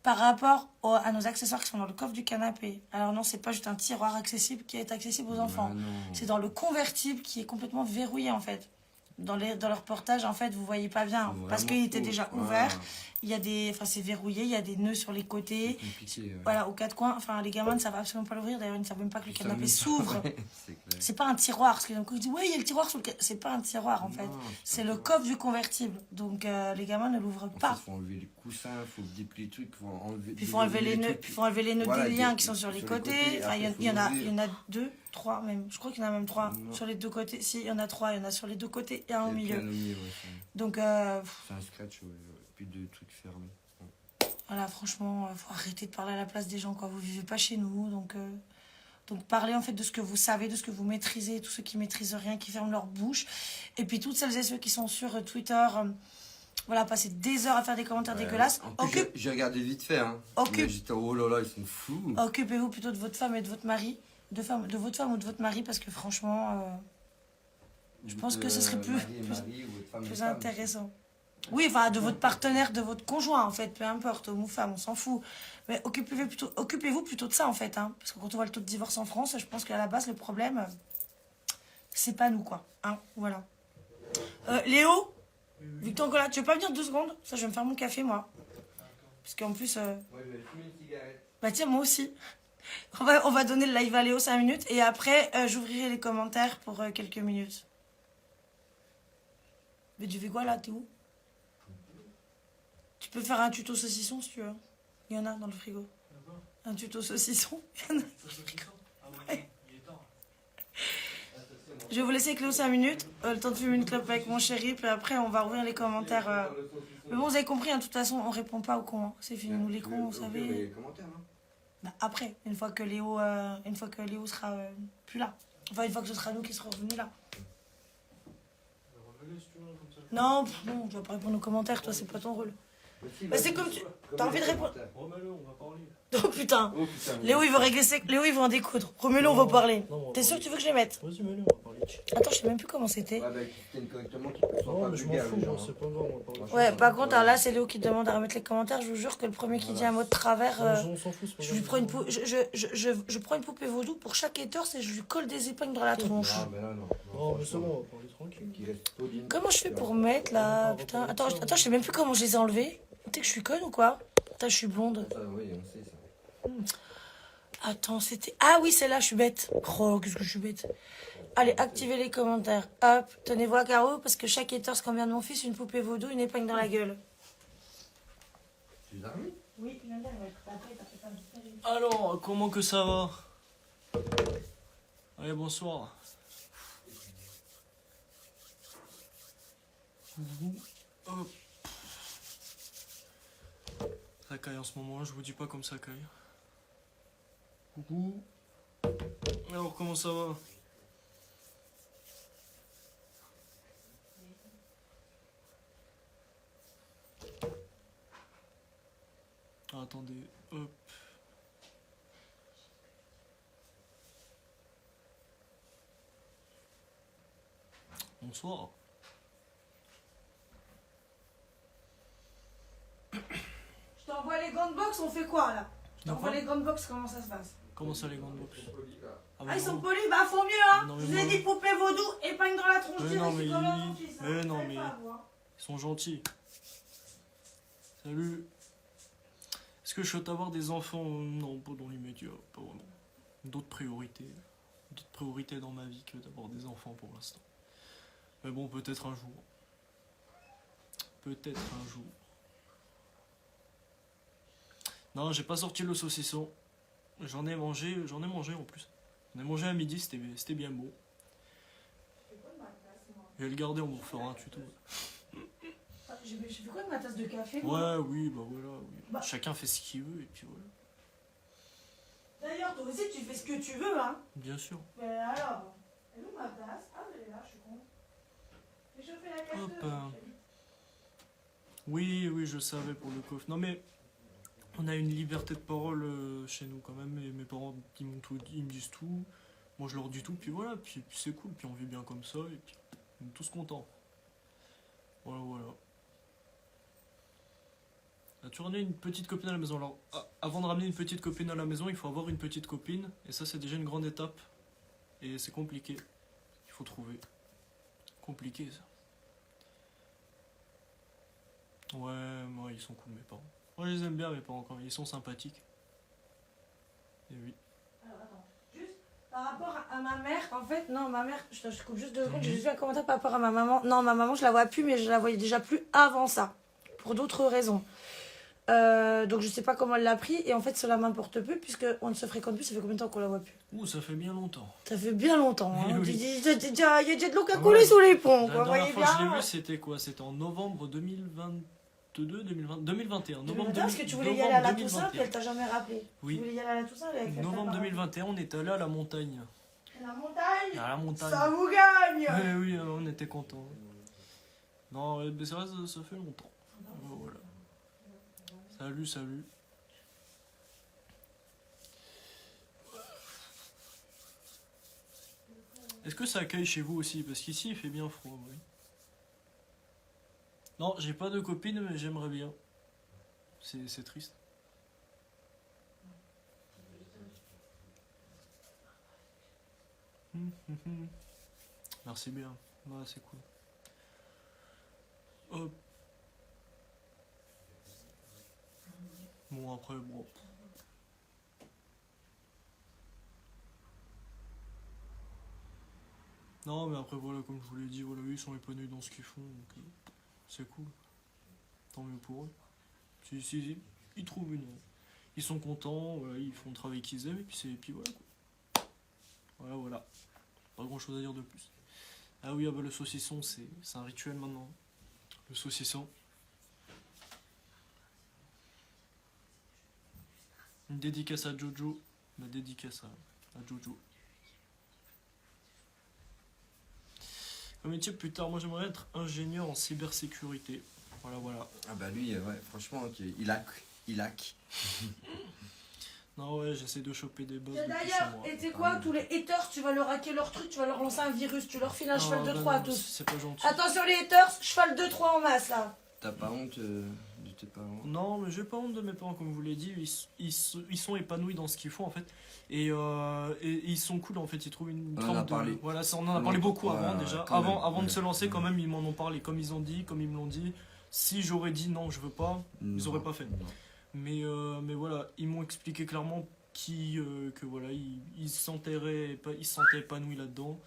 Par rapport à nos accessoires qui sont dans le coffre du canapé. Alors non, c'est pas juste un tiroir accessible qui est accessible aux enfants. Ah non. C'est dans le convertible qui est complètement verrouillé, en fait. Dans leur portage, en fait, vous voyez pas bien. C'est Parce vraiment qu'il était faux. déjà Ah, ouvert. Il y a des... Enfin, c'est verrouillé, il y a des nœuds sur les côtés. compliqué. Ouais. Voilà, aux quatre coins. Enfin, les gamins ne savent absolument pas l'ouvrir. D'ailleurs, ils ne savent même pas que le Ils canapé savent s'ouvre. même pas. C'est clair. C'est pas un tiroir. Parce que d'un coup, ils disent, ouais, il y a le tiroir sur le canapé. C'est pas un tiroir, en fait. Non, C'est pas le ça. coffre du convertible. Donc, les gamins ne l'ouvrent En pas. fait, faut enlever les coussins, faut déplier les trucs, faut enlever. Puis il faut enlever les nœuds, trucs. puis il faut enlever les nœuds Voilà, des liens des- qui sont sur les sur les côtés. côtés, Enfin, il y, après, il y en a, faut il y en a deux, trois même. Je crois qu'il y en a même trois Non. sur les deux côtés. Si, il y en a trois. Il y en a sur les deux côtés et un au Et puis milieu. un au milieu, ouais, Donc, c'est un scratch, ouais, puis deux trucs fermés. voilà, franchement, faut arrêter de parler à la place des gens, quoi. Vous vivez pas chez nous, donc Donc parlez en fait de ce que vous savez, de ce que vous maîtrisez, tous ceux qui maîtrisent rien, qui ferment leur bouche. Et puis toutes celles et ceux qui sont sur Twitter, voilà, passer des heures à faire des commentaires dégueulasses. En plus, j'ai regardé vite fait, hein. Mais j'étais, oh là là, ils sont fous. Occupez-vous plutôt de votre femme et de votre mari, de votre femme ou de votre mari, parce que franchement, je pense que ce serait plus intéressant. Oui, enfin, de votre partenaire, de votre conjoint, en fait, peu importe, homme ou femme, on s'en fout. Mais occupez-vous plutôt de ça, en fait, hein, parce que quand on voit le taux de divorce en France, je pense qu'à la base, le problème, c'est pas nous, quoi. Hein, voilà. Léo, Victor Angola, tu veux pas venir 2 secondes? Ça, je vais me faire mon café, moi. Parce qu'en plus... Ouais, je vais fumer une cigarette. Bah tiens, moi aussi. On va donner le live à Léo 5 minutes, et après, j'ouvrirai les commentaires pour quelques minutes. Mais tu fais quoi, là? T'es où? Tu peux faire un tuto saucisson si tu veux. Il y en a dans le frigo. Un tuto saucisson. Il y en a. Ouais. Je vais vous laisser avec Léo 5 minutes. Le temps de fumer une clope avec mon chéri. Puis après, on va ouvrir les commentaires. Mais bon, vous avez compris, hein, de toute façon, on répond pas aux cons. Hein. C'est fini, nous les cons, vous savez. Bah, après, une fois que Léo sera plus là. Enfin, une fois que ce sera nous qui serons revenus là. Non, non, je dois pas répondre aux commentaires, toi, c'est pas ton rôle. Bah, c'est comme tu... T'as envie de répondre. Remets-le, on va parler. Oh putain. Léo, il veut régler ses... Léo, il veut en découdre. Remets-le, on va parler. T'es sûr que tu veux que je les mette? Vas-y, mets-le, on va parler. Attends, je sais même plus comment c'était. Ouais, bah, qui correctement, qui peut Non, mais je m'en fous, genre, c'est pas grave, on va parler. Ouais, par contre, alors là, c'est Léo qui demande à remettre les commentaires. Je vous jure que le premier qui dit un mot de travers... On s'en fout, c'est pas je lui grave. prends une je prends une poupée vaudou pour chaque hater, et je lui colle des épingles dans la tronche. Ah, mais là, non. Non, mais c'est bon, on va parler tranquille. Qui reste poli. Comment je fais pour mettre là? Putain, attends, je sais même plus comment je les ai enlevés. Tu sais que je suis conne ou quoi? Putain, je suis blonde. Ça, oui, on sait ça. Attends, c'était... Ah oui, celle-là, je suis bête. Oh, qu'est-ce que je suis bête. Allez, activez les commentaires. Hop, tenez-vous à carreau, parce que chaque hater, ce qu'on vient de mon fils, une poupée vaudou, une épingle dans la gueule. Tu les as remis? Oui, il vient de Alors, comment que ça va? Allez, bonsoir. Hop. Ça caille en ce moment, je vous dis pas comme ça caille. Coucou. Alors, comment ça va? Ah, attendez, hop. Bonsoir. Je t'envoie les grandes box, on fait quoi là? Je t'envoie les grandes box, comment ça se passe? Comment ça, les grandes box? Ah, ils sont polis, bah faut mieux hein. Non, Je mais vous ai moi- dit poupée vaudou, épingle dans la tronche. Mais direct, non, mais c'est comme un ils- mon fils, hein. mais non, Vous savez mais- pas, vous, hein. Ils sont gentils. Salut. Est-ce que je souhaite avoir des enfants? Non, pas dans l'immédiat, pas vraiment. D'autres priorités. D'autres priorités dans ma vie que d'avoir des enfants pour l'instant. Mais bon, peut-être un jour. Peut-être un jour. Non, j'ai pas sorti le saucisson. J'en ai mangé en plus. J'en ai mangé à midi, c'était bien beau. Je vais le garder, on vous refera un tuto. J'ai fait quoi de ma tasse de café? Ouais, oui, bah voilà. Oui. Bah. Chacun fait ce qu'il veut et puis voilà. D'ailleurs, toi aussi, tu fais ce que tu veux, hein. Bien sûr. Mais alors, elle est où ma tasse? Ah, elle est là, je suis con. J'ai chauffé la café. Hop. Oui, oui, je savais pour le coffre. Non mais, on a une liberté de parole chez nous quand même. Et mes parents, ils m'ont tout dit, ils me disent tout. Moi, je leur dis tout, puis voilà. Puis c'est cool, puis on vit bien comme ça. Et puis, on est tous contents. Voilà, voilà. As-tu ramené une petite copine à la maison? Alors, avant de ramener une petite copine à la maison, il faut avoir une petite copine. Et ça, c'est déjà une grande étape. Et c'est compliqué. Il faut trouver. Compliqué, ça. Ouais, moi, ils sont cool, mes parents. Moi, je les aime bien, mes parents, quand même. Ils sont sympathiques. Et oui. Alors, attends. Juste par rapport à ma mère, en fait, non, ma mère, je coupe juste 2 secondes, j'ai juste vu un commentaire par rapport à ma maman. Non, ma maman, je la vois plus, mais je la voyais déjà plus avant ça. Pour d'autres raisons. Donc je sais pas comment elle l'a pris et en fait cela m'importe peu puisque on ne se fréquente plus. Ça fait combien de temps qu'on la voit plus? Ouh, ça fait bien longtemps. Ça fait bien longtemps. Hein. Oui. Il y a déjà de l'eau qui a coulé sous les ponts. La Quoi, dernière voyez fois que je l'ai bien. vu, c'était quoi? C'était en novembre 2022. 2022, 2020, 2021. 2021, parce que tu voulais y aller à la Toussaint, puis elle t'a jamais rappelé. Oui. Tu voulais y aller à la Toussaint, avec la Novembre fête, 2021, on est allé à la montagne. La montagne, À la montagne. ça vous gagne. Oui, on était contents. Non, mais c'est vrai, ça fait longtemps. Voilà. Salut. Est-ce que ça accueille chez vous aussi? Parce qu'ici, il fait bien froid, oui. Non, j'ai pas de copine, mais j'aimerais bien. C'est triste. Merci bien. Ouais, c'est cool. Hop. Bon, après, bon. Non, mais après, voilà, comme je vous l'ai dit, voilà, eux, ils sont épanouis dans ce qu'ils font, donc c'est cool. Tant mieux pour eux. Si, ils trouvent une... Ils sont contents, voilà, ils font le travail qu'ils aiment, et puis voilà, quoi. Voilà. Pas grand chose à dire de plus. Ah oui, bah, le saucisson, c'est un rituel maintenant. Le saucisson. Une dédicace à Jojo. Ma dédicace à Jojo. Comme métier plus tard, moi j'aimerais être ingénieur en cybersécurité. Voilà. Ah bah lui, ouais, franchement, il hack. Non, ouais, j'essaie de choper des bugs. D'ailleurs, et tu sais quoi, tous les haters, tu vas leur hacker leur truc, tu vas leur lancer un virus, tu leur files un cheval 2-3 à tous. C'est pas gentil. Attention les haters, cheval 2-3 en masse là. T'as pas honte de tes parents? Non, mais j'ai pas honte de mes parents, comme vous l'avez dit. Ils sont épanouis dans ce qu'ils font en fait. Et ils sont cool en fait. Ils trouvent une On en forme a de. parlé. Voilà, on en a parlé beaucoup avant déjà. quand même, Avant de ouais. se lancer, quand même, ils m'en ont parlé. Comme ils ont dit, comme ils me l'ont dit. Si j'aurais dit non, je veux pas, ils auraient pas fait. Non. Mais voilà, ils m'ont expliqué clairement que voilà, ils se sentaient épanouis là-dedans.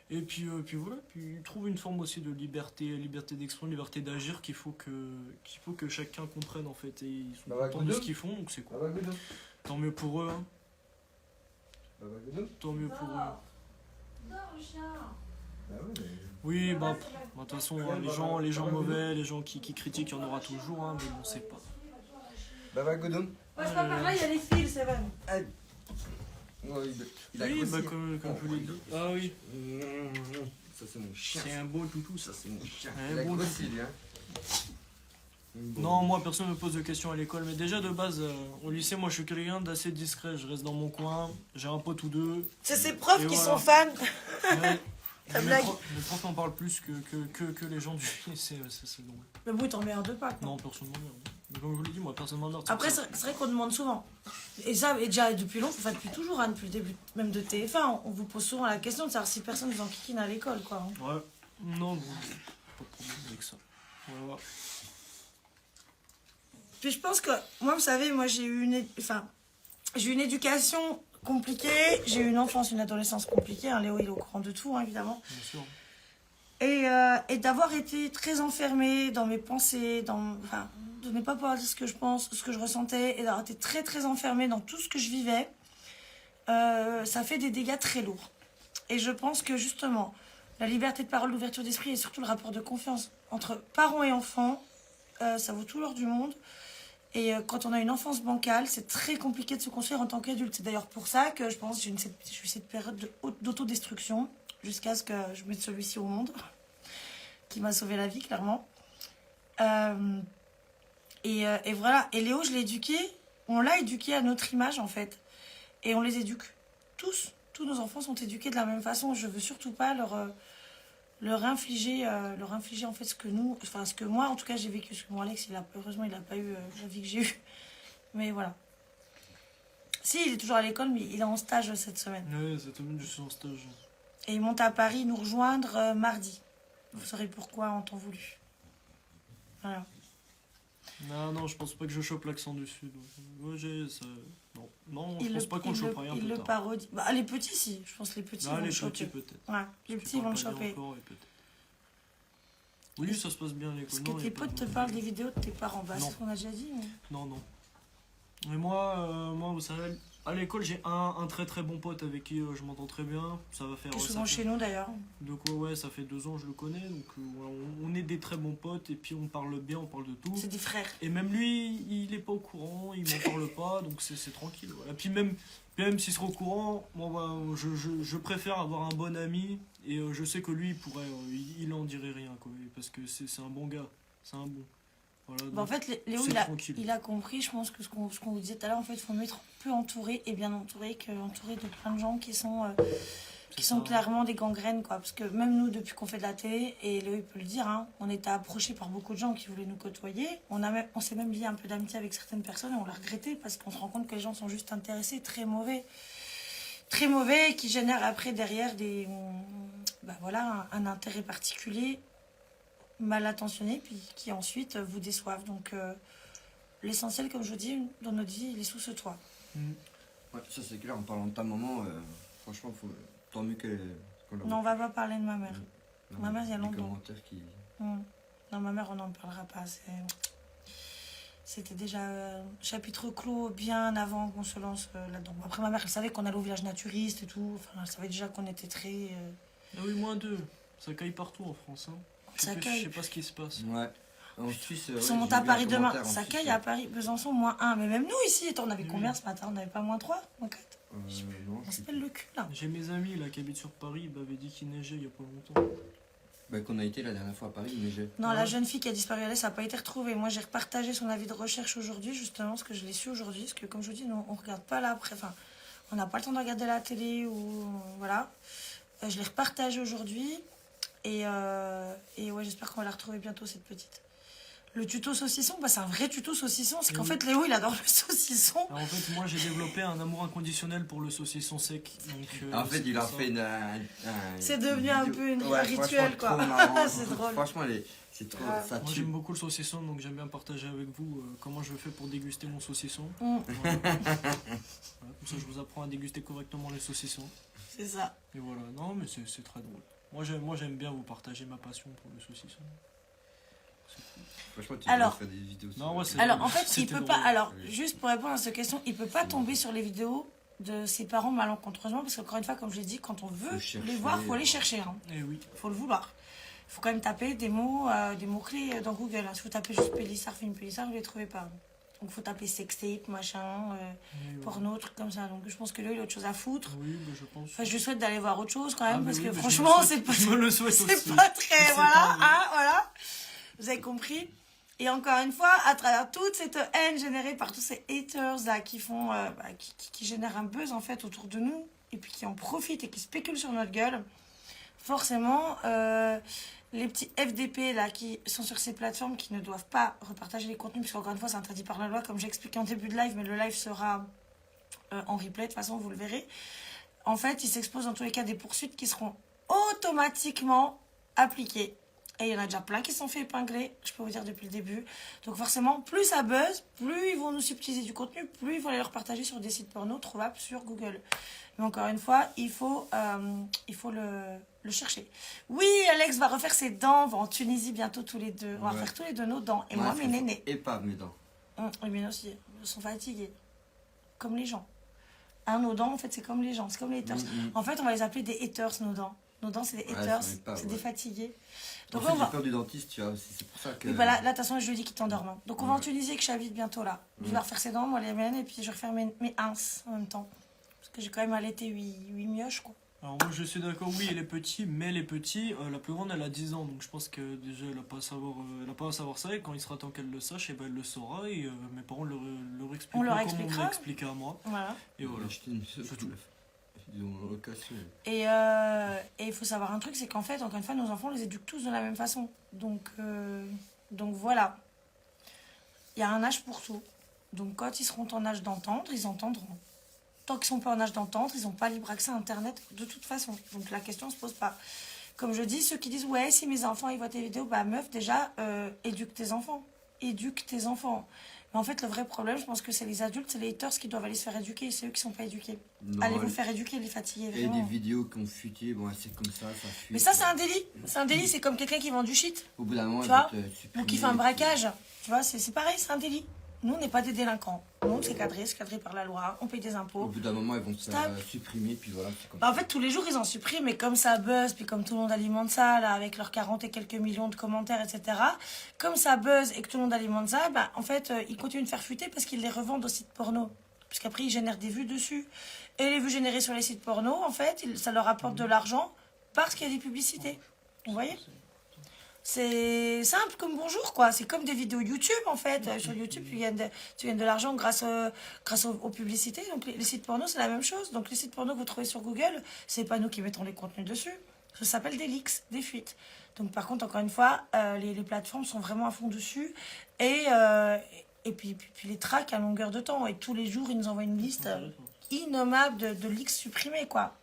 Et puis voilà, puis ils trouvent une forme aussi de liberté d'expression, liberté d'agir qu'il faut que chacun comprenne en fait. Et ils sont contents de ce qu'ils font, donc c'est cool. Tant mieux pour eux. Hein. Tant mieux pour eux. Non, le chien. Oui, bah, de toute façon, hein, les gens mauvais, les gens qui critiquent, il y en aura toujours, hein, mais bon, c'est pas. Baba Godon. Passe pas par là, il y a les fils, c'est vrai. Ouais, il a Oui, grossi. bah, comme je vous l'ai dit. Ah oui, Ça c'est mon chien. c'est un beau toutou ça. Ça c'est mon chien. Un Il a bon grossi lui, hein. Non, moi personne ne me pose de questions à l'école, mais déjà de base, au lycée, moi je suis quelqu'un d'assez discret, je reste dans mon coin, j'ai un pote ou deux. C'est ses profs Et qui voilà. sont fans. Ouais. Ta mes blague. profs en parlent plus que les gens du lycée, c'est drôle. Mais bon, t'emmerdes pas. Quoi. Non, personne m'emmerde. Mais comme je vous l'ai dit, moi personne m'emmerde. Après, c'est vrai qu'on demande souvent. Et ça, et déjà depuis longtemps, enfin depuis toujours, hein, depuis le début même de TF1, on vous pose souvent la question de savoir si personne vous enquiquine à l'école, quoi. Hein. Ouais, non, bon, pas de problème avec ça. Voilà. Puis je pense que, moi, vous savez, moi j'ai eu une éducation compliquée, j'ai eu une enfance, une adolescence compliquée. Hein, Léo, il est au courant de tout, hein, évidemment. Bien sûr. Et d'avoir été très enfermée dans mes pensées, enfin, de ne pas pouvoir dire ce que je pense, ce que je ressentais, et d'avoir été très très enfermée dans tout ce que je vivais, ça fait des dégâts très lourds. Et je pense que justement, la liberté de parole, l'ouverture d'esprit et surtout le rapport de confiance entre parents et enfants, ça vaut tout l'or du monde. Et quand on a une enfance bancale, c'est très compliqué de se construire en tant qu'adulte. C'est d'ailleurs pour ça que je pense que j'ai eu cette période d'autodestruction jusqu'à ce que je mette celui-ci au monde, qui m'a sauvé la vie, clairement. Et voilà. Et Léo, je l'ai éduqué, on l'a éduqué à notre image, en fait. Et on les éduque tous. Tous nos enfants sont éduqués de la même façon. Je veux surtout pas leur infliger en fait ce que moi en tout cas j'ai vécu. Parce que moi Alex, heureusement il n'a pas eu la vie que j'ai eue. Mais voilà. Si, il est toujours à l'école, mais il est en stage cette semaine. Ouais, cette semaine je suis en stage. Et il monte à Paris nous rejoindre mardi. Vous saurez pourquoi en temps voulu. Voilà. Non, je pense pas que je chope l'accent du sud. Ouais, ça... Non, je Il pense pas qu'on le chope rien. Il le tard. parodie. Bah, les petits, si. Je pense que les petits Ah, vont les le choper. petits peut-être. Ouais, les petits vont le choper. Oui, ça se passe bien à l'école. Est-ce que tes potes te parlent des vidéos de tes parents? Bah, c'est ce qu'on a déjà dit. Mais... Non. Mais moi, vous savez, À l'école, j'ai un très très bon pote avec qui je m'entends très bien. Ça va faire. Qui est ça souvent fait- chez nous d'ailleurs. Donc ouais, ça fait 2 ans je le connais. Donc ouais, on est des très bons potes et puis on parle bien, on parle de tout. C'est des frères. Et même lui, il est pas au courant, il m'en parle pas, donc c'est tranquille. Ouais. Et puis même s'il serait au courant, moi, bah, je préfère avoir un bon ami et je sais que lui, il pourrait, il en dirait rien, quoi, parce que c'est un bon gars, c'est un bon. Voilà, Bah, en donc, fait, Léo, c'est tranquille. il a compris, je pense, que ce qu'on vous disait tout à l'heure, en fait, il faut mieux être plus entouré et bien entouré qu'entouré de plein de gens qui sont ça. clairement des gangrènes, quoi. Parce que même nous, depuis qu'on fait de la télé, et Léo, il peut le dire, hein, on était approchés par beaucoup de gens qui voulaient nous côtoyer. On s'est même lié un peu d'amitié avec certaines personnes et on l'a regretté parce qu'on se rend compte que les gens sont juste intéressés, très mauvais. Très mauvais et qui génèrent après derrière bah voilà, un intérêt particulier mal intentionné puis qui ensuite vous déçoivent. Donc l'essentiel, comme je vous dis, dans notre vie, il est sous ce toit. Ouais, ça c'est clair, en parlant de ta maman, franchement, tant mieux qu'on l'a. Non, on va pas parler de ma mère. Non, ma mère, il y a les longtemps. commentaires qui... Non, ma mère, on n'en parlera pas. C'était déjà chapitre clos bien avant qu'on se lance là-dedans. Après, ma mère, elle savait qu'on allait au village naturiste et tout. Enfin, elle savait déjà qu'on était très... Ah oui, -2, ça caille partout en France. Hein. Ça Je caille. sais pas ce qui se passe. Ouais. En Suisse, Ils ouais, sont j'ai montés à vu un Paris demain. commentaire en Ça Suisse, caille à Paris, Besançon, -1. Mais même nous ici, attends, on avait Oui. combien ce matin? On n'avait pas -3, -4. non, On je se sais pèle le cul là. J'ai mes amis là qui habitent sur Paris, ils m'avaient dit qu'il neigeait il y a pas longtemps. Bah, qu'on a été la dernière fois à Paris, mais j'ai... Non, Ouais. la jeune fille qui a disparu, elle, ça n'a pas été retrouvée. Moi, j'ai repartagé son avis de recherche aujourd'hui, justement, parce que je l'ai su aujourd'hui. Parce que, comme je vous dis, nous, on regarde pas là après. Enfin, on n'a pas le temps de regarder la télé ou. Voilà. Je l'ai repartagé aujourd'hui. Et ouais, j'espère qu'on va la retrouver bientôt, cette petite. Le tuto saucisson, bah, c'est un vrai tuto saucisson. C'est qu'en Oui. fait, Léo, il adore le saucisson. Alors, en fait, moi j'ai développé un amour inconditionnel pour le saucisson sec. Donc, En fait, c'est il a pour ça. fait C'est devenu un vidéo. peu une Ouais, rituel, franchement, quoi. trop marrant. C'est drôle. Franchement, c'est trop... Ah. Ça Moi tue. j'aime beaucoup le saucisson, donc j'aime bien partager avec vous comment je fais pour déguster mon saucisson. Mm, Voilà. Voilà, comme ça je vous apprends à déguster correctement les saucissons. c'est ça. Et voilà, non mais c'est très drôle. Moi j'aime bien vous partager ma passion pour le saucisson. Franchement, tu Alors- devrais faire des vidéos. Non, ouais, c'est- Alors, en fait, il C'était peut drôle. pas. Alors, juste pour répondre à cette question, il peut pas tomber sur les vidéos de ses parents malencontreusement, parce qu'encore une fois, comme je l'ai dit, quand on veut Faut chercher, les voir, faut les ouais. chercher. Hein. Et oui. Faut le vouloir. Il faut quand même taper des mots-clés dans Google. Hein. Si vous tapez juste Pélissard, film Pélissard, vous ne les trouvez pas. Donc, il faut taper sextape, machin, Et ouais. porno, trucs comme ça. Donc, je pense que là, il a autre chose à foutre. Oui, bah, je pense. Enfin, je lui souhaite d'aller voir autre chose quand Ah, même, mais parce oui, que mais je franchement, me c'est souhaite- pas, je me le souhaite c'est aussi. pas très. C'est Voilà, pas- hein, voilà. Vous avez compris? Et encore une fois, à travers toute cette haine générée par tous ces haters là qui font, qui génèrent un buzz en fait autour de nous, et puis qui en profitent et qui spéculent sur notre gueule, forcément, les petits FDP là qui sont sur ces plateformes qui ne doivent pas repartager les contenus, parce qu'encore une fois, c'est interdit par la loi, comme j'ai expliqué en début de live, mais le live sera en replay, de toute façon, vous le verrez. En fait, ils s'exposent dans tous les cas des poursuites qui seront automatiquement appliquées. Et il y en a déjà plein qui se sont fait épingler, je peux vous dire depuis le début. Donc forcément, plus ça buzz, plus ils vont nous subtiliser du contenu, plus ils vont aller le repartager sur des sites porno trouvables sur Google. Mais encore une fois, il faut le chercher. Oui, Alex va refaire ses dents, on va en Tunisie bientôt tous les deux. On va Ouais. faire tous les deux nos dents. Et Ouais, moi, mes nénés. Et pas mes dents. Les miennes aussi, ils sont fatigués. Comme les gens. Hein, nos dents, en fait, c'est comme les gens, c'est comme les haters. En fait, on va les appeler des haters, nos dents. Nos dents, c'est des Ouais, haters, ça m'aide pas, c'est ouais. des fatigués. En Donc fait, là, on j'ai va... peur du dentiste, tu vois, aussi. C'est pour ça que... Oui, bah là, de toute façon, je lui dis qu'il t'endorme. Hein. Donc on va en Ouais. Tunisie avec Chavit bientôt, là. Je vais refaire ses dents, moi les miennes, et puis je vais refaire mes ins en même temps. Parce que j'ai quand même allaité 8 mioches, quoi. Alors moi je suis d'accord, oui, elle est petite, mais les petits, la plus grande elle a 10 ans, donc je pense que déjà elle n'a pas à savoir ça, et quand il sera temps qu'elle le sache, et ben elle le saura, et mes parents leur expliqueront On leur comme on expliquera. m'a expliqué à moi. Voilà. Et voilà. Acheter une C'est tout. Ils ont location. Et il faut savoir un truc, c'est qu'en fait, encore une fois, nos enfants, on les éduque tous de la même façon. Donc voilà. Il y a un âge pour tout. Donc quand ils seront en âge d'entendre, ils entendront. Tant qu'ils ne sont pas en âge d'entendre, ils n'ont pas libre accès à Internet de toute façon. Donc la question ne se pose pas. Comme je dis, ceux qui disent « Ouais, si mes enfants ils voient tes vidéos », bah meuf, déjà, éduque tes enfants. Éduque tes enfants. Mais en fait, le vrai problème, je pense que c'est les adultes, c'est les haters qui doivent aller se faire éduquer. C'est eux qui ne sont pas éduqués. Non, Allez vous faire éduquer, les fatigués, et des vraiment. vidéos qui ont fuité, bon, c'est comme ça fuit. Mais ça, c'est un délit. C'est un délit, c'est comme quelqu'un qui vend du shit. Au bout d'un moment, Tu ils vont vois te supprimer. Ou qui fait un braquage. Tu vois, c'est pareil, c'est un délit. Nous, on n'est pas des délinquants. Nous, c'est cadré par la loi, on paye des Au impôts. bout d'un moment, ils vont se Stop. supprimer, puis voilà. C'est comme Bah, en ça. fait, tous les jours, ils en suppriment, mais comme ça buzz, puis comme tout le monde alimente ça, là, avec leurs 40 et quelques millions de commentaires, etc., comme ça buzz et que tout le monde alimente ça, bah, en fait, ils continuent de faire fuiter parce qu'ils les revendent aux sites porno. Parce qu'après, ils génèrent des vues dessus. Et les vues générées sur les sites porno, en fait, ça leur apporte de l'argent parce qu'il y a des publicités. Vous voyez? C'est simple comme bonjour, quoi. C'est comme des vidéos YouTube, en fait. Sur YouTube, tu gagnes de l'argent grâce aux publicités. Donc, les sites porno, c'est la même chose. Donc, les sites porno que vous trouvez sur Google, c'est pas nous qui mettons les contenus dessus. Ça s'appelle des leaks, des fuites. Donc, par contre, encore une fois, les plateformes sont vraiment à fond dessus. Et puis les traquent à longueur de temps. Et tous les jours, ils nous envoient une liste innommable de leaks supprimés, quoi.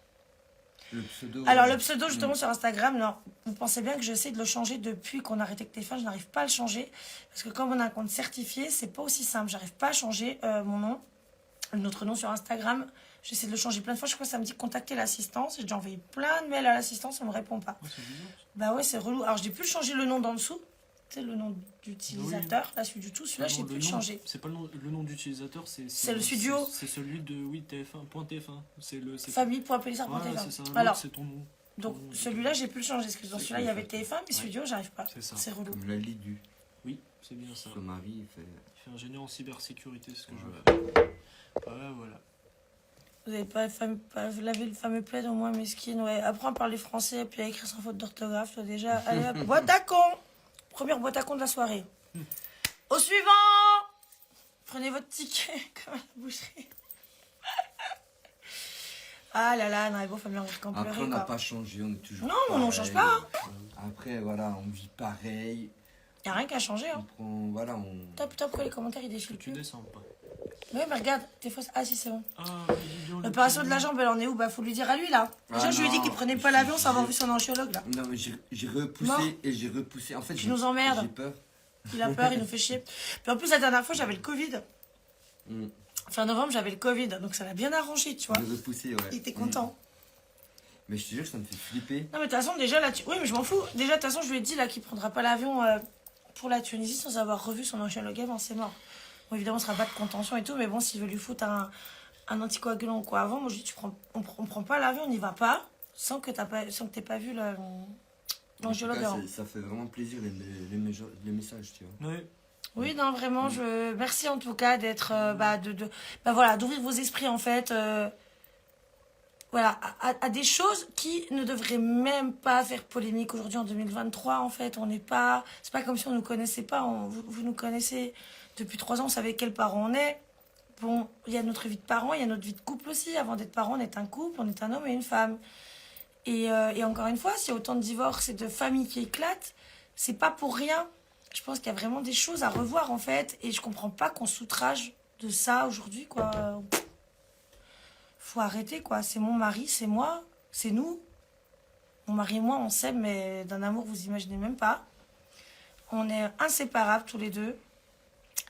Le pseudo. Alors, le pseudo, justement, sur Instagram, non, vous pensez bien que j'essaie de le changer depuis qu'on a arrêté avec téléphone. Je n'arrive pas à le changer. Parce que comme on a un compte certifié, c'est pas aussi simple. J'arrive pas à changer mon nom, notre nom sur Instagram. J'essaie de le changer plein de fois. Je crois que ça me dit contacter l'assistance. J'ai déjà envoyé plein de mails à l'assistance, on me répond pas. Ouais, c'est bizarre. Bah ouais, c'est relou. Alors, j'ai pu changer le nom d'en dessous. Tu sais, le nom d'utilisateur. Là, celui du tout. Celui-là, j'ai pu le changer. C'est pas le nom d'utilisateur, C'est le studio. C'est celui de TF1, point TF1. C'est Famille.pelissard.tv1. c'est ça. Alors, C'est ton nom. donc celui-là, j'ai pu le changer. Parce que dans C'est celui-là, il y avait ça. TF1, mais studio, j'arrive pas. C'est ça. C'est relou. Comme la Lidu. Oui, c'est bien ça. Son mari, il fait. Il fait ingénieur en cybersécurité, c'est ce que je Ouais. veux. Voilà. Vous n'avez pas lavé le fameux plaid au moins, mesquine. Ouais. Apprends à parler français, puis à écrire sans faute d'orthographe, toi déjà. Allez, hop, boîte à con. Première boîte à con de la soirée. Au suivant. Prenez votre ticket, comme à la boucherie. Ah là là, non, il faut bien rire qu'en Après, pleurer, on n'a quoi. pas changé, on est toujours. Non, on n'en change pas. Après, voilà, on vit pareil. Il n'y a rien qu'à changer, On hein. prend. Voilà, on. Top, pourquoi les commentaires, ils défilent Tu plus. descends pas. Oui, mais regarde, des fois... Ah si, c'est bon. Ah, il dit bien le L'opération petit de la nom. jambe, elle en est où? Bah, faut lui dire à lui, là. Déjà, Ah je lui ai dit non, qu'il prenait pas l'avion sans avoir j'ai- vu son angiologue, là. Non, mais j'ai repoussé Mort. et j'ai repoussé. En fait, Tu nous emmerdes. J'ai peur. Il a peur, il nous fait chier. Puis en plus, la dernière fois, j'avais le Covid. Mm. Fin novembre, j'avais le Covid, donc ça l'a bien arrangé, tu vois. J'ai repoussé, ouais. Il était content. Mais je te jure, ça me fait flipper. Non, mais de toute façon, déjà, là, oui, mais je m'en fous. Déjà, de toute façon, je lui ai dit, là, qu'il prendra pas l'avion pour la Tunisie sans avoir revu son angiologue avant, c'est mort. Bon, évidemment, ce sera pas de contention et tout, mais bon, s'il veut lui foutre un anticoagulant ou quoi avant, moi, je dis, on prend pas l'avion, on n'y va pas, sans que t'aies pas vu l'angiologue En tout cas, avant. ça fait vraiment plaisir les messages, tu vois. Ouais. Oui, non, vraiment, merci en tout cas d'être, voilà, d'ouvrir vos esprits en fait, voilà, à des choses qui ne devraient même pas faire polémique aujourd'hui en 2023. En fait, c'est pas comme si on nous connaissait pas. Vous nous connaissez depuis 3 ans, vous savez quels parents on est. Bon, il y a notre vie de parents, il y a notre vie de couple aussi. Avant d'être parent, on est un couple, on est un homme et une femme. Et encore une fois, s'il y a autant de divorces et de familles qui éclatent, c'est pas pour rien. Je pense qu'il y a vraiment des choses à revoir en fait, et je comprends pas qu'on s'outrage de ça aujourd'hui, quoi. Faut arrêter, quoi. C'est mon mari, c'est moi, c'est nous. Mon mari et moi, on s'aime, mais d'un amour, vous imaginez même pas. On est inséparables tous les deux,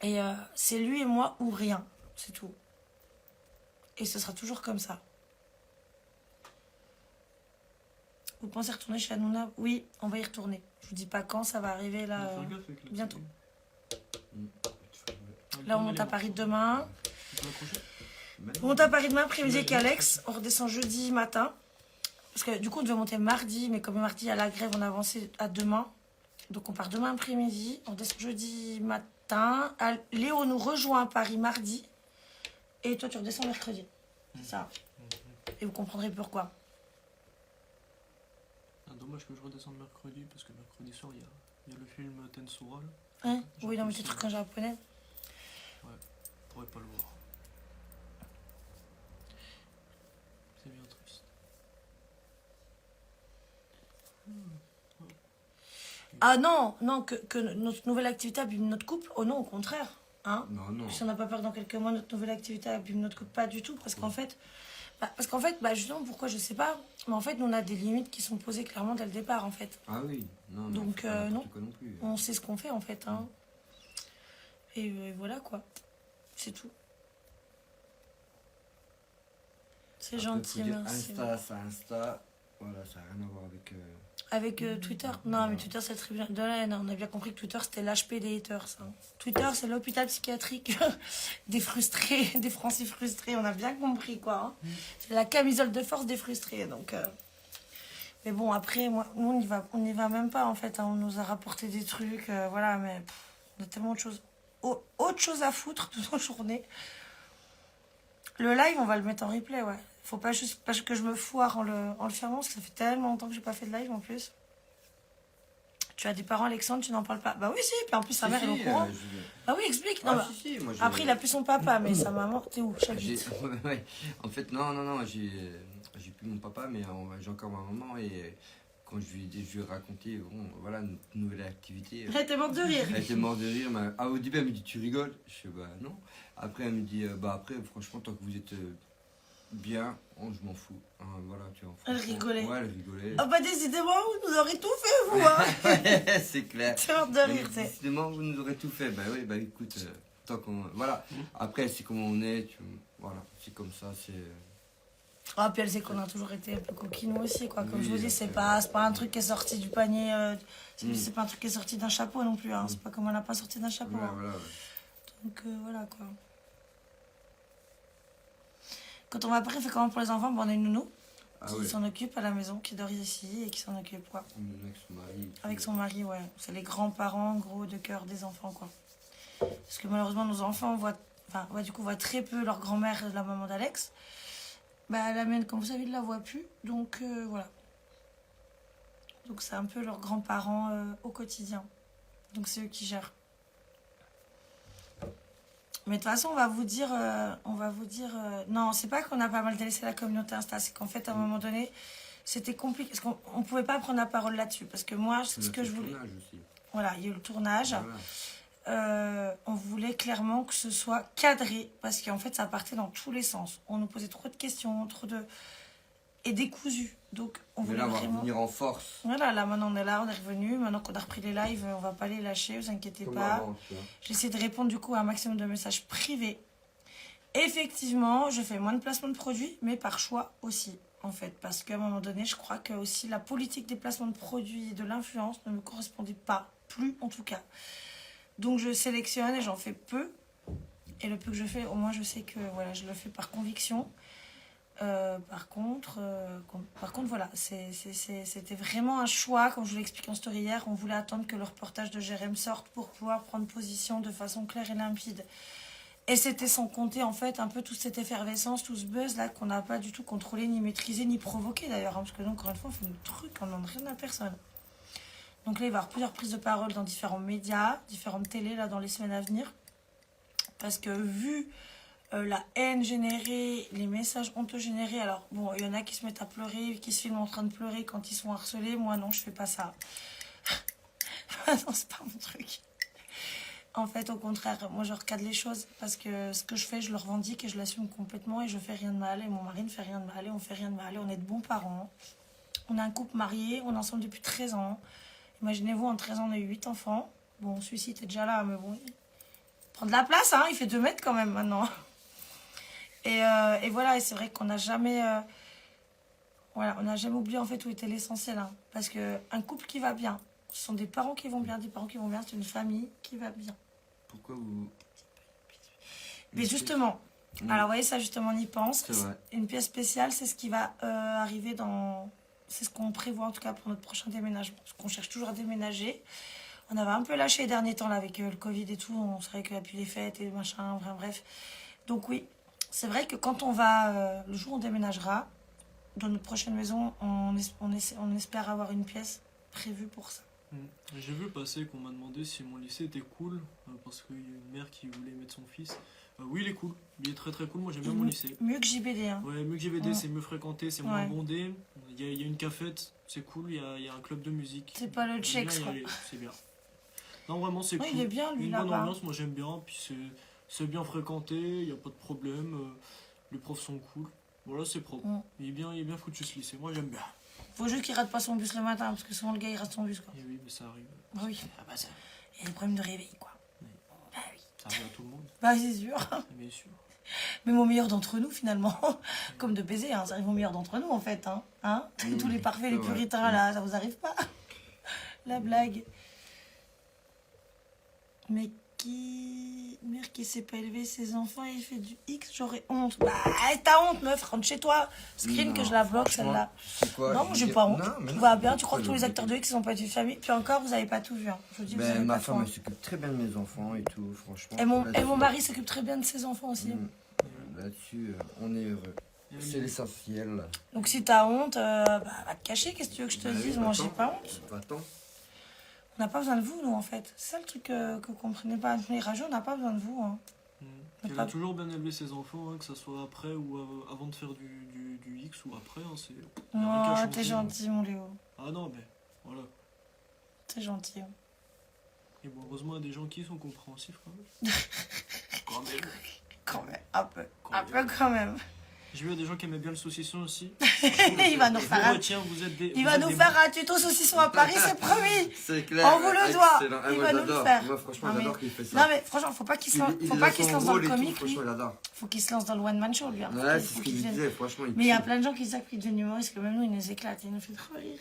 et c'est lui et moi ou rien, c'est tout. Et ce sera toujours comme ça. Vous pensez retourner chez Hanouna? Oui, on va y retourner. Je vous dis pas quand, ça va arriver là. Faire gaffe avec le bientôt. petit- Là, on monte à Paris demain. Tu peux accrocher On monte à Paris demain, après-midi avec Alex. On redescend jeudi matin. Parce que du coup, on devait monter mardi, mais comme mardi, il y a la grève, on a avancé à demain. Donc, on part demain après-midi. On descend jeudi matin. Léo nous rejoint à Paris mardi. Et toi, tu redescends mercredi. C'est ça. Et vous comprendrez pourquoi. Ah, dommage que je redescende mercredi, parce que mercredi soir, il y a le film Tensura, là. Hein? Oui, non, mais tes trucs en japonais. Je pourrais pas le voir. C'est bien triste. Ah non, non, que notre nouvelle activité abîme notre couple. Oh non, au contraire. Hein? Non. Si on n'a pas peur que dans quelques mois, notre nouvelle activité abîme notre couple, pas du tout. Parce qu'en fait, justement, pourquoi, je sais pas. Mais en fait, nous, on a des limites qui sont posées clairement dès le départ, en fait. Ah oui, non. Donc, faut pas n'importe non. quoi non plus. On sait ce qu'on fait, en fait. Hein. Et voilà, quoi. C'est tout. C'est Après, gentil, faut dire merci. Insta, ça Insta. Voilà, ça n'a rien à voir avec. Avec Twitter. Non, mais Twitter, c'est très bien de la haine. On a bien compris que Twitter, c'était l'HP des haters. Hein. Twitter, c'est l'hôpital psychiatrique des frustrés, des Français frustrés. On a bien compris, quoi. Hein. C'est la camisole de force des frustrés. Donc, mais bon, après, moi, nous, on n'y va même pas, en fait. Hein. On nous a rapporté des trucs, voilà, mais on a tellement de choses. Autre chose à foutre de nos journées. Le live, on va le mettre en replay, ouais. Faut pas juste parce que je me foire en le fermant, parce que ça fait tellement longtemps que j'ai pas fait de live en plus. Tu as des parents, Alexandre, tu n'en parles pas. Bah oui, si, puis en plus sa mère elle est au courant. Ah oui, explique. Non, Moi, après, il a plus son papa, mais sa maman, t'es où chaque j'ai- jour. ouais. En fait, non, j'ai plus mon papa, mais j'ai encore ma maman et quand je lui ai raconté, bon, voilà, notre nouvelle activité. Elle était morte de rire. Elle était morte de rire. Au début, elle me dit, tu rigoles? Je fais, bah non. Après, elle me dit, bah après, franchement, tant que vous êtes bien, je m'en fous. Hein, voilà, tu vois. Elle rigolait. Ouais, elle rigolait. Ah bah décidément, vous nous aurez tout fait, vous, hein. Ouais, c'est clair. T'es morte de rire, tu sais. Décidément, vous nous aurez tout fait. Bah oui, bah écoute, tant qu'on. Voilà. Après, c'est comment on est. Voilà, c'est comme ça, c'est. Ah, puis elle sait qu'on a toujours été un peu coquinou aussi, quoi. Comme Oui, je vous dis, c'est pas un truc qui est sorti du panier. C'est pas un truc qui est sorti d'un chapeau non plus, hein. C'est pas comme elle n'a pas sorti d'un chapeau. Ouais, Hein. voilà, ouais. Donc voilà, quoi. Quand on va après, on fait comment pour les enfants? Bon, on a une nounou Ah qui ouais. s'en occupe à la maison, qui dort ici et qui s'en occupe, quoi. Avec son mari. Avec son mari, ouais. C'est les grands-parents, gros, de cœur des enfants, quoi. Parce que malheureusement, nos enfants voient très peu leur grand-mère, la maman d'Alex. Bah, la mienne, comme vous savez, ne la voit plus. Donc, voilà. Donc, c'est un peu leurs grands-parents au quotidien. Donc, c'est eux qui gèrent. Mais de toute façon, on va vous dire... non, c'est pas qu'on a pas mal délaissé la communauté Insta. C'est qu'en fait, à un moment donné, c'était compliqué. Parce qu'on ne pouvait pas prendre la parole là-dessus. Parce que moi, ce que je voulais... Aussi. Voilà, il y a eu le tournage. Voilà. On voulait clairement que ce soit cadré. Parce qu'en fait, ça partait dans tous les sens. On nous posait trop de questions, et décousu. Donc, on Mais voulait là, on va vraiment... revenir en force. Voilà, là, maintenant, on est là, on est revenu. Maintenant qu'on a repris les lives, on va pas les lâcher, vous inquiétez Comme pas. avant, tu vois. J'essaie de répondre, du coup, à un maximum de messages privés. Effectivement, je fais moins de placements de produits, mais par choix aussi, en fait. Parce qu'à un moment donné, je crois que aussi la politique des placements de produits et de l'influence ne me correspondait pas, plus en tout cas. Donc, je sélectionne et j'en fais peu. Et le peu que je fais, au moins, je sais que voilà, je le fais par conviction. Par contre, voilà, c'était vraiment un choix. Comme je vous l'ai expliqué en story hier, on voulait attendre que le reportage de Jérém sorte pour pouvoir prendre position de façon claire et limpide. Et c'était sans compter, en fait, un peu toute cette effervescence, tout ce buzz là qu'on n'a pas du tout contrôlé, ni maîtrisé, ni provoqué d'ailleurs. Hein, parce que, donc, encore une fois, on fait notre truc, on n'en demande rien à personne. Donc là, il va y avoir plusieurs prises de parole dans différents médias, différentes télés là, dans les semaines à venir. Parce que vu la haine générée, les messages honteux générés, alors bon, il y en a qui se mettent à pleurer, qui se filment en train de pleurer quand ils sont harcelés. Moi, non, je fais pas ça. Non, c'est pas mon truc. En fait, au contraire, moi, je recadre les choses parce que ce que je fais, je le revendique et je l'assume complètement et je fais rien de mal. Et mon mari ne fait rien de mal et on fait rien de mal. Et on est de bons parents. On a un couple marié, on est ensemble depuis 13 ans. Imaginez-vous, en 13 ans, on a eu 8 enfants. Bon, celui-ci était déjà là, mais bon, il prend de la place, hein, il fait 2 mètres quand même maintenant. Et voilà, et c'est vrai qu'on n'a jamais... voilà, on n'a jamais oublié en fait où était l'essentiel. Hein, parce qu'un couple qui va bien, ce sont des parents qui vont bien, des parents qui vont bien, c'est une famille qui va bien. Pourquoi vous. Mais justement, alors vous voyez, ça justement on y pense. C'est vrai. Une pièce spéciale, c'est ce qui va arriver dans... C'est ce qu'on prévoit en tout cas pour notre prochain déménagement. Parce qu'on cherche toujours à déménager. On avait un peu lâché les derniers temps là avec le Covid et tout. On savait qu'il n'y a plus les fêtes et le machin, bref. Donc oui, c'est vrai que quand on va... le jour où on déménagera, dans notre prochaine maison, on espère avoir une pièce prévue pour ça. J'ai vu passer qu'on m'a demandé si mon lycée était cool, parce qu'il y a une mère qui voulait mettre son fils. Oui, il est cool, il est très très cool, moi j'aime bien mon lycée. Mieux que JBD, hein. Ouais, mieux que JVD, Ouais. c'est mieux fréquenté, c'est moins Ouais. bondé. Il y a une cafette, c'est cool, il y a un club de musique. C'est pas le J'aime Tchex, bien y quoi. aller, c'est bien. Non, vraiment, c'est Ouais, cool. il est bien, lui, Une bonne là-bas. ambiance, moi j'aime bien, puis c'est bien fréquenté, il n'y a pas de problème, les profs sont cool. Voilà, c'est propre. Il est bien foutu ce lycée, moi j'aime bien. Faut juste qu'il rate pas son bus le matin, parce que souvent le gars il rate son bus, quoi. Et oui, mais ça arrive. Bah oui, ah bah ça. Il y a des problèmes de réveil, quoi. Oui. Bah oui. Ça arrive à tout le monde, Bah c'est sûr. bien sûr. Même au meilleur d'entre nous, finalement. Comme de baiser, hein, ça arrive au meilleur d'entre nous, en fait. Hein. Tous les parfaits, les ouais. puritains, là, ça vous arrive pas. La blague. Mais mère qui sait pas élever ses enfants et il fait du X, j'aurais honte. Bah, t'as honte, meuf, rentre chez toi. Screen Non, que je la bloque, franchement, celle-là. c'est quoi, Non, je veux j'ai dire- pas honte. Non, mais Tout non, va bien, tu pourquoi crois que tous les le acteurs de X, ils ont pas été famille. Puis encore, vous avez pas tout vu. Hein. Je vous dis, vous avez Ma pas femme, tout, elle hein. s'occupe très bien de mes enfants et tout, franchement. Et mon Là-dessus, mari s'occupe très bien de ses enfants aussi. Là-dessus, on est heureux. C'est l'essentiel. Donc si t'as honte, bah, va te cacher, qu'est-ce que tu veux que je te Bah oui, dise? Moi, j'ai va-t'en. pas honte. Va-t'en. On n'a pas besoin de vous, nous, en fait. C'est ça le truc que vous comprenez pas. Nous, les rageux, on n'a pas besoin de vous. Hein. Elle a toujours bien élevé ses enfants, hein, que ce soit après ou avant de faire du X ou après. Hein, c'est... y a rien qu'à Oh, changer, t'es hein. gentil, mon Léo. Ah non, mais voilà. T'es gentil. Hein. Et bon, heureusement, il y a des gens qui sont compréhensifs quand même. Quand même. Quand même, un peu. Quand Un même. peu quand même. J'ai vu des gens qui aimaient bien le saucisson aussi. Il va nous faire un... Retiens, vous êtes des. Il vous va êtes nous des faire bons. un tuto saucisson à Paris, c'est promis. C'est clair. On vous le doit. Excellent. Ah, Il moi, va nous le j'adore. faire. Moi, franchement, Non, mais- j'adore qu'il fait ça. Non mais franchement, faut pas qu'il se lance, faut pas qu'il se lance dans le comique, lui. Franchement, j'adore. Faut qu'il se lance dans le one man show, lui. Hein. Ouais, Faut c'est ce qu'il qu'il devienne- disait, franchement. Mais il y a kiffe. plein de gens qui disent qu'il devient humoriste, que même nous, il nous éclate, il nous fait trop rire.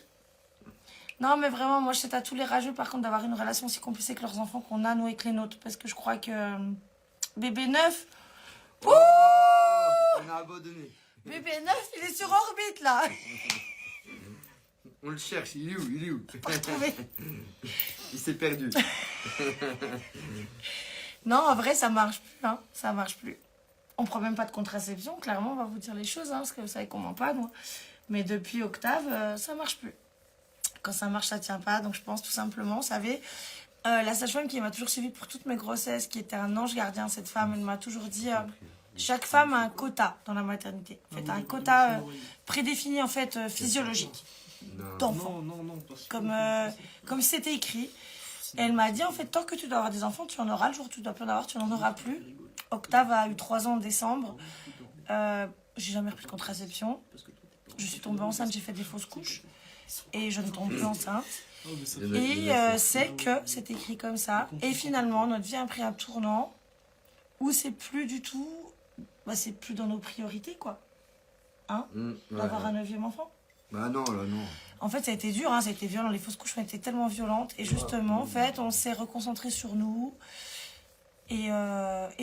Non, mais vraiment, moi, je souhaite à tous les rageux, par contre, d'avoir une relation aussi compliquée avec leurs enfants qu'on a, nous, avec les nôtres. Parce que je crois que bébé neuf, Oh, on a abandonné. bébé neuf, il est sur orbite, là. On le cherche, il est où? Il est où? Pas retrouvé. Il s'est perdu. Non, en vrai, ça marche plus, hein. Ça marche plus. On prend même pas de contraception, clairement, on va vous dire les choses, hein, parce que vous savez qu'on ment pas, nous. Mais depuis Octave, ça marche plus. Quand ça marche, ça tient pas. Donc je pense tout simplement, vous savez, la sage-femme qui m'a toujours suivie pour toutes mes grossesses, qui était un ange gardien, cette femme, elle m'a toujours dit chaque femme a un quota dans la maternité. En fait, un quota prédéfini, en fait, physiologique Non. d'enfants. Non, parce que. Comme c'était écrit. Et elle m'a dit, en fait, tant que tu dois avoir des enfants, tu en auras. Le jour où tu dois plus en avoir, tu n'en auras plus. Octave a eu 3 ans en décembre. J'ai jamais repris de contraception. Je suis tombée enceinte, j'ai fait des fausses couches. Et je ne tombe plus enceinte. Oh, mais ça Et c'est que c'est écrit comme ça. Et finalement, notre vie a pris un tournant où c'est plus du tout... Bah, c'est plus dans nos priorités, quoi. Hein, Ouais, d'avoir ouais. un 9e enfant. Bah non, là, non. En fait, ça a été dur, hein, ça a été violent. Les fausses couches ont été tellement violentes. Et justement, en fait, on s'est reconcentré sur nous. Et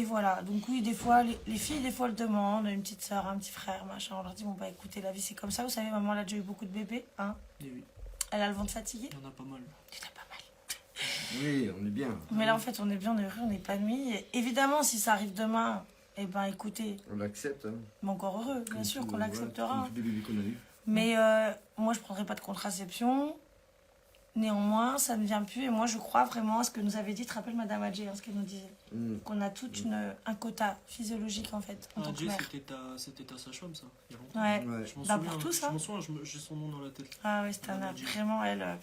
voilà. Donc oui, des fois, les filles, des fois, elles demandent une petite soeur, un petit frère, machin. On leur dit, bon, bah écoutez, la vie, c'est comme ça. Vous savez, maman, elle a déjà eu beaucoup de bébés. Hein. Et oui, Elle a le ventre fatigué. il y en a pas mal. Il en a pas mal. Oui, on est bien. Mais là, en fait, on est bien, on est heureux, on est épanoui. Et évidemment, si ça arrive demain, eh ben écoutez, On l'accepte. Hein. mais encore heureux, bien sûr qu'on l'acceptera. Comme tous les bébés qu'on a eu. Mais moi, je ne prendrai pas de contraception. Néanmoins, ça ne vient plus. Et moi, je crois vraiment à ce que nous avait dit, te rappelles Madame Adjé, hein, ce qu'elle nous disait. Qu'on a toute un quota physiologique, en fait, en tant que Jay, mère. c'était ta sage-femme, ça. Il y a longtemps. Ouais. Ouais. Je m'en Bah, souviens, pour tous, je hein. m'en souviens, j'ai son nom dans la tête. Ah ouais, c'était Madame Adjé. vraiment, elle,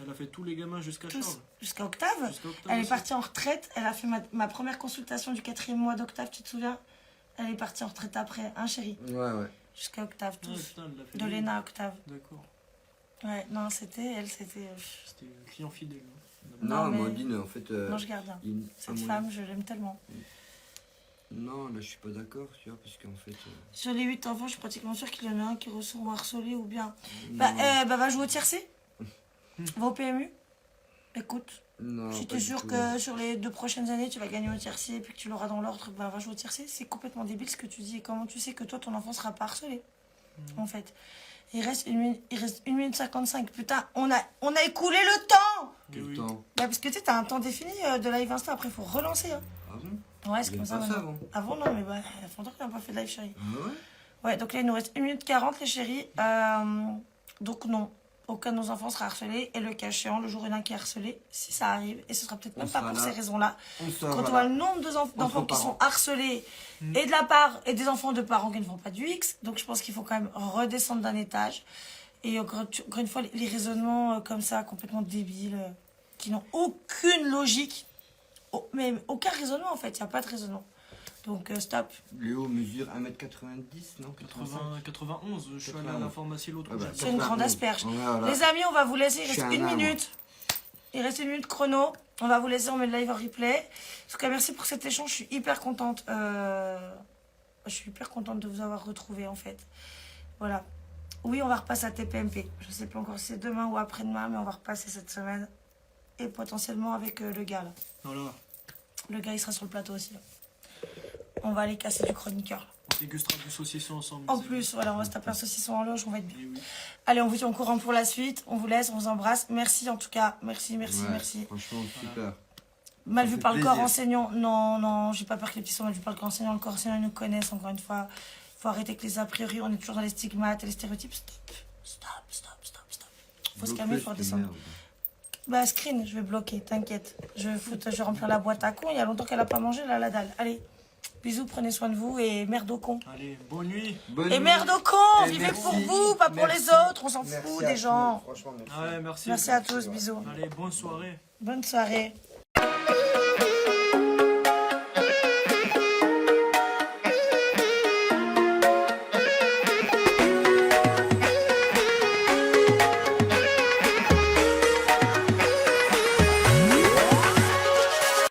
Elle a fait tous les gamins jusqu'à Charles. tous, jusqu'à Octave. Jusqu'à Octave Elle est aussi. partie en retraite. Elle a fait ma première consultation du 4e mois d'Octave, tu te souviens? Elle est partie en retraite après, hein, chérie? Ouais. Jusqu'à Octave, Ah, tous. putain, elle l'a fait. De Léna à Octave. D'accord. Ouais, non, c'était elle, c'était... C'était client fidèle. hein. Non, Non, mais- Amandine, en fait. Non, je garde bien. Cette Amandine- femme, je l'aime tellement. Non, là, je suis pas d'accord, tu vois, parce qu'en fait. Sur les 8 enfants, je suis pratiquement sûre qu'il y en a un qui ressort harcelé ou bien... Non, va jouer au tiercé. Va au PMU. Écoute, non, si pas tu es du sûr tout. que sur les 2 prochaines années, tu vas gagner au tiercé et puis que tu l'auras dans l'ordre, bah, va jouer au tiercé. C'est complètement débile ce que tu dis. Et comment tu sais que toi, ton enfant sera pas harcelé, en fait. Il reste 1 minute 55. Putain, on a écoulé le temps. Tout le Oui. temps. Bah, parce que tu sais, t'as un temps défini de live Insta. Après, il faut relancer. Hein. Ah bon? Ouais, c'est Il comme aime ça pas ça maintenant. avant. Avant, non, mais bah, il fait longtemps qu'on n'a pas fait de live, chérie. Ah ouais? Ouais, donc là, il nous reste 1 minute 40, les chéris. Donc non, aucun de nos enfants sera harcelé. Et le cas échéant, le jour où il y en a un qui est harcelé, si ça arrive, et ce sera peut-être On même pas sera pour là. ces raisons-là. On sort. Quand on voit voilà. le nombre d'enfants qui sont harcelés, et de la part, et des enfants de parents qui ne font pas du X, donc je pense qu'il faut quand même redescendre d'un étage. Et encore une fois, les raisonnements comme ça, complètement débiles, qui n'ont aucune logique, mais aucun raisonnement en fait, il n'y a pas de raisonnement. Donc stop. Léo mesure 1m90, non? 91, je suis allé à la pharmacie l'autre Ah bah, jour. C'est une grande asperge. Ouais, voilà. Les amis, on va vous laisser, il Je suis reste un 1 arbre. minute. Il reste 1 minute chrono. On va vous laisser, on met le live en replay. En tout cas, merci pour cet échange, je suis hyper contente Je suis hyper contente de vous avoir retrouvé en fait. Voilà. Oui, on va repasser à TPMP. Je sais pas encore si c'est demain ou après-demain, mais on va repasser cette semaine. Et potentiellement avec le gars là. Voilà. Le gars, il sera sur le plateau aussi. Là. On va aller casser du chroniqueur. Là. On dégustera du saucisson ensemble. En plus, voilà, on va se taper un saucisson en loge, on va être bien. Eh oui. Allez, on vous tient au courant pour la suite. On vous laisse, on vous embrasse. Merci en tout cas. Merci. Ouais, Merci. Franchement, super. Mal Ça vu fait par le corps plaisir. enseignant. Non, j'ai pas peur que les petits soient mal vus par le corps enseignant. Le corps enseignant, ils nous connaissent, encore une fois. Faut arrêter avec les a priori. On est toujours dans les stigmates et les stéréotypes. Stop. Faut se calmer, faut redescendre. Merde. Bah, screen, je vais bloquer, t'inquiète. Je vais remplir la boîte à con. Il y a longtemps qu'elle a pas mangé, là, la dalle. Allez, bisous, prenez soin de vous et merde au con. Allez, bonne nuit. Bonne Et nuit. merde au con, Et vivez merci. pour vous, pas pour Merci. les autres. On s'en Merci fout à des tous. gens. Franchement, merci. Ouais, merci. Merci à tous, bisous. Allez, bonne soirée. Bonne soirée.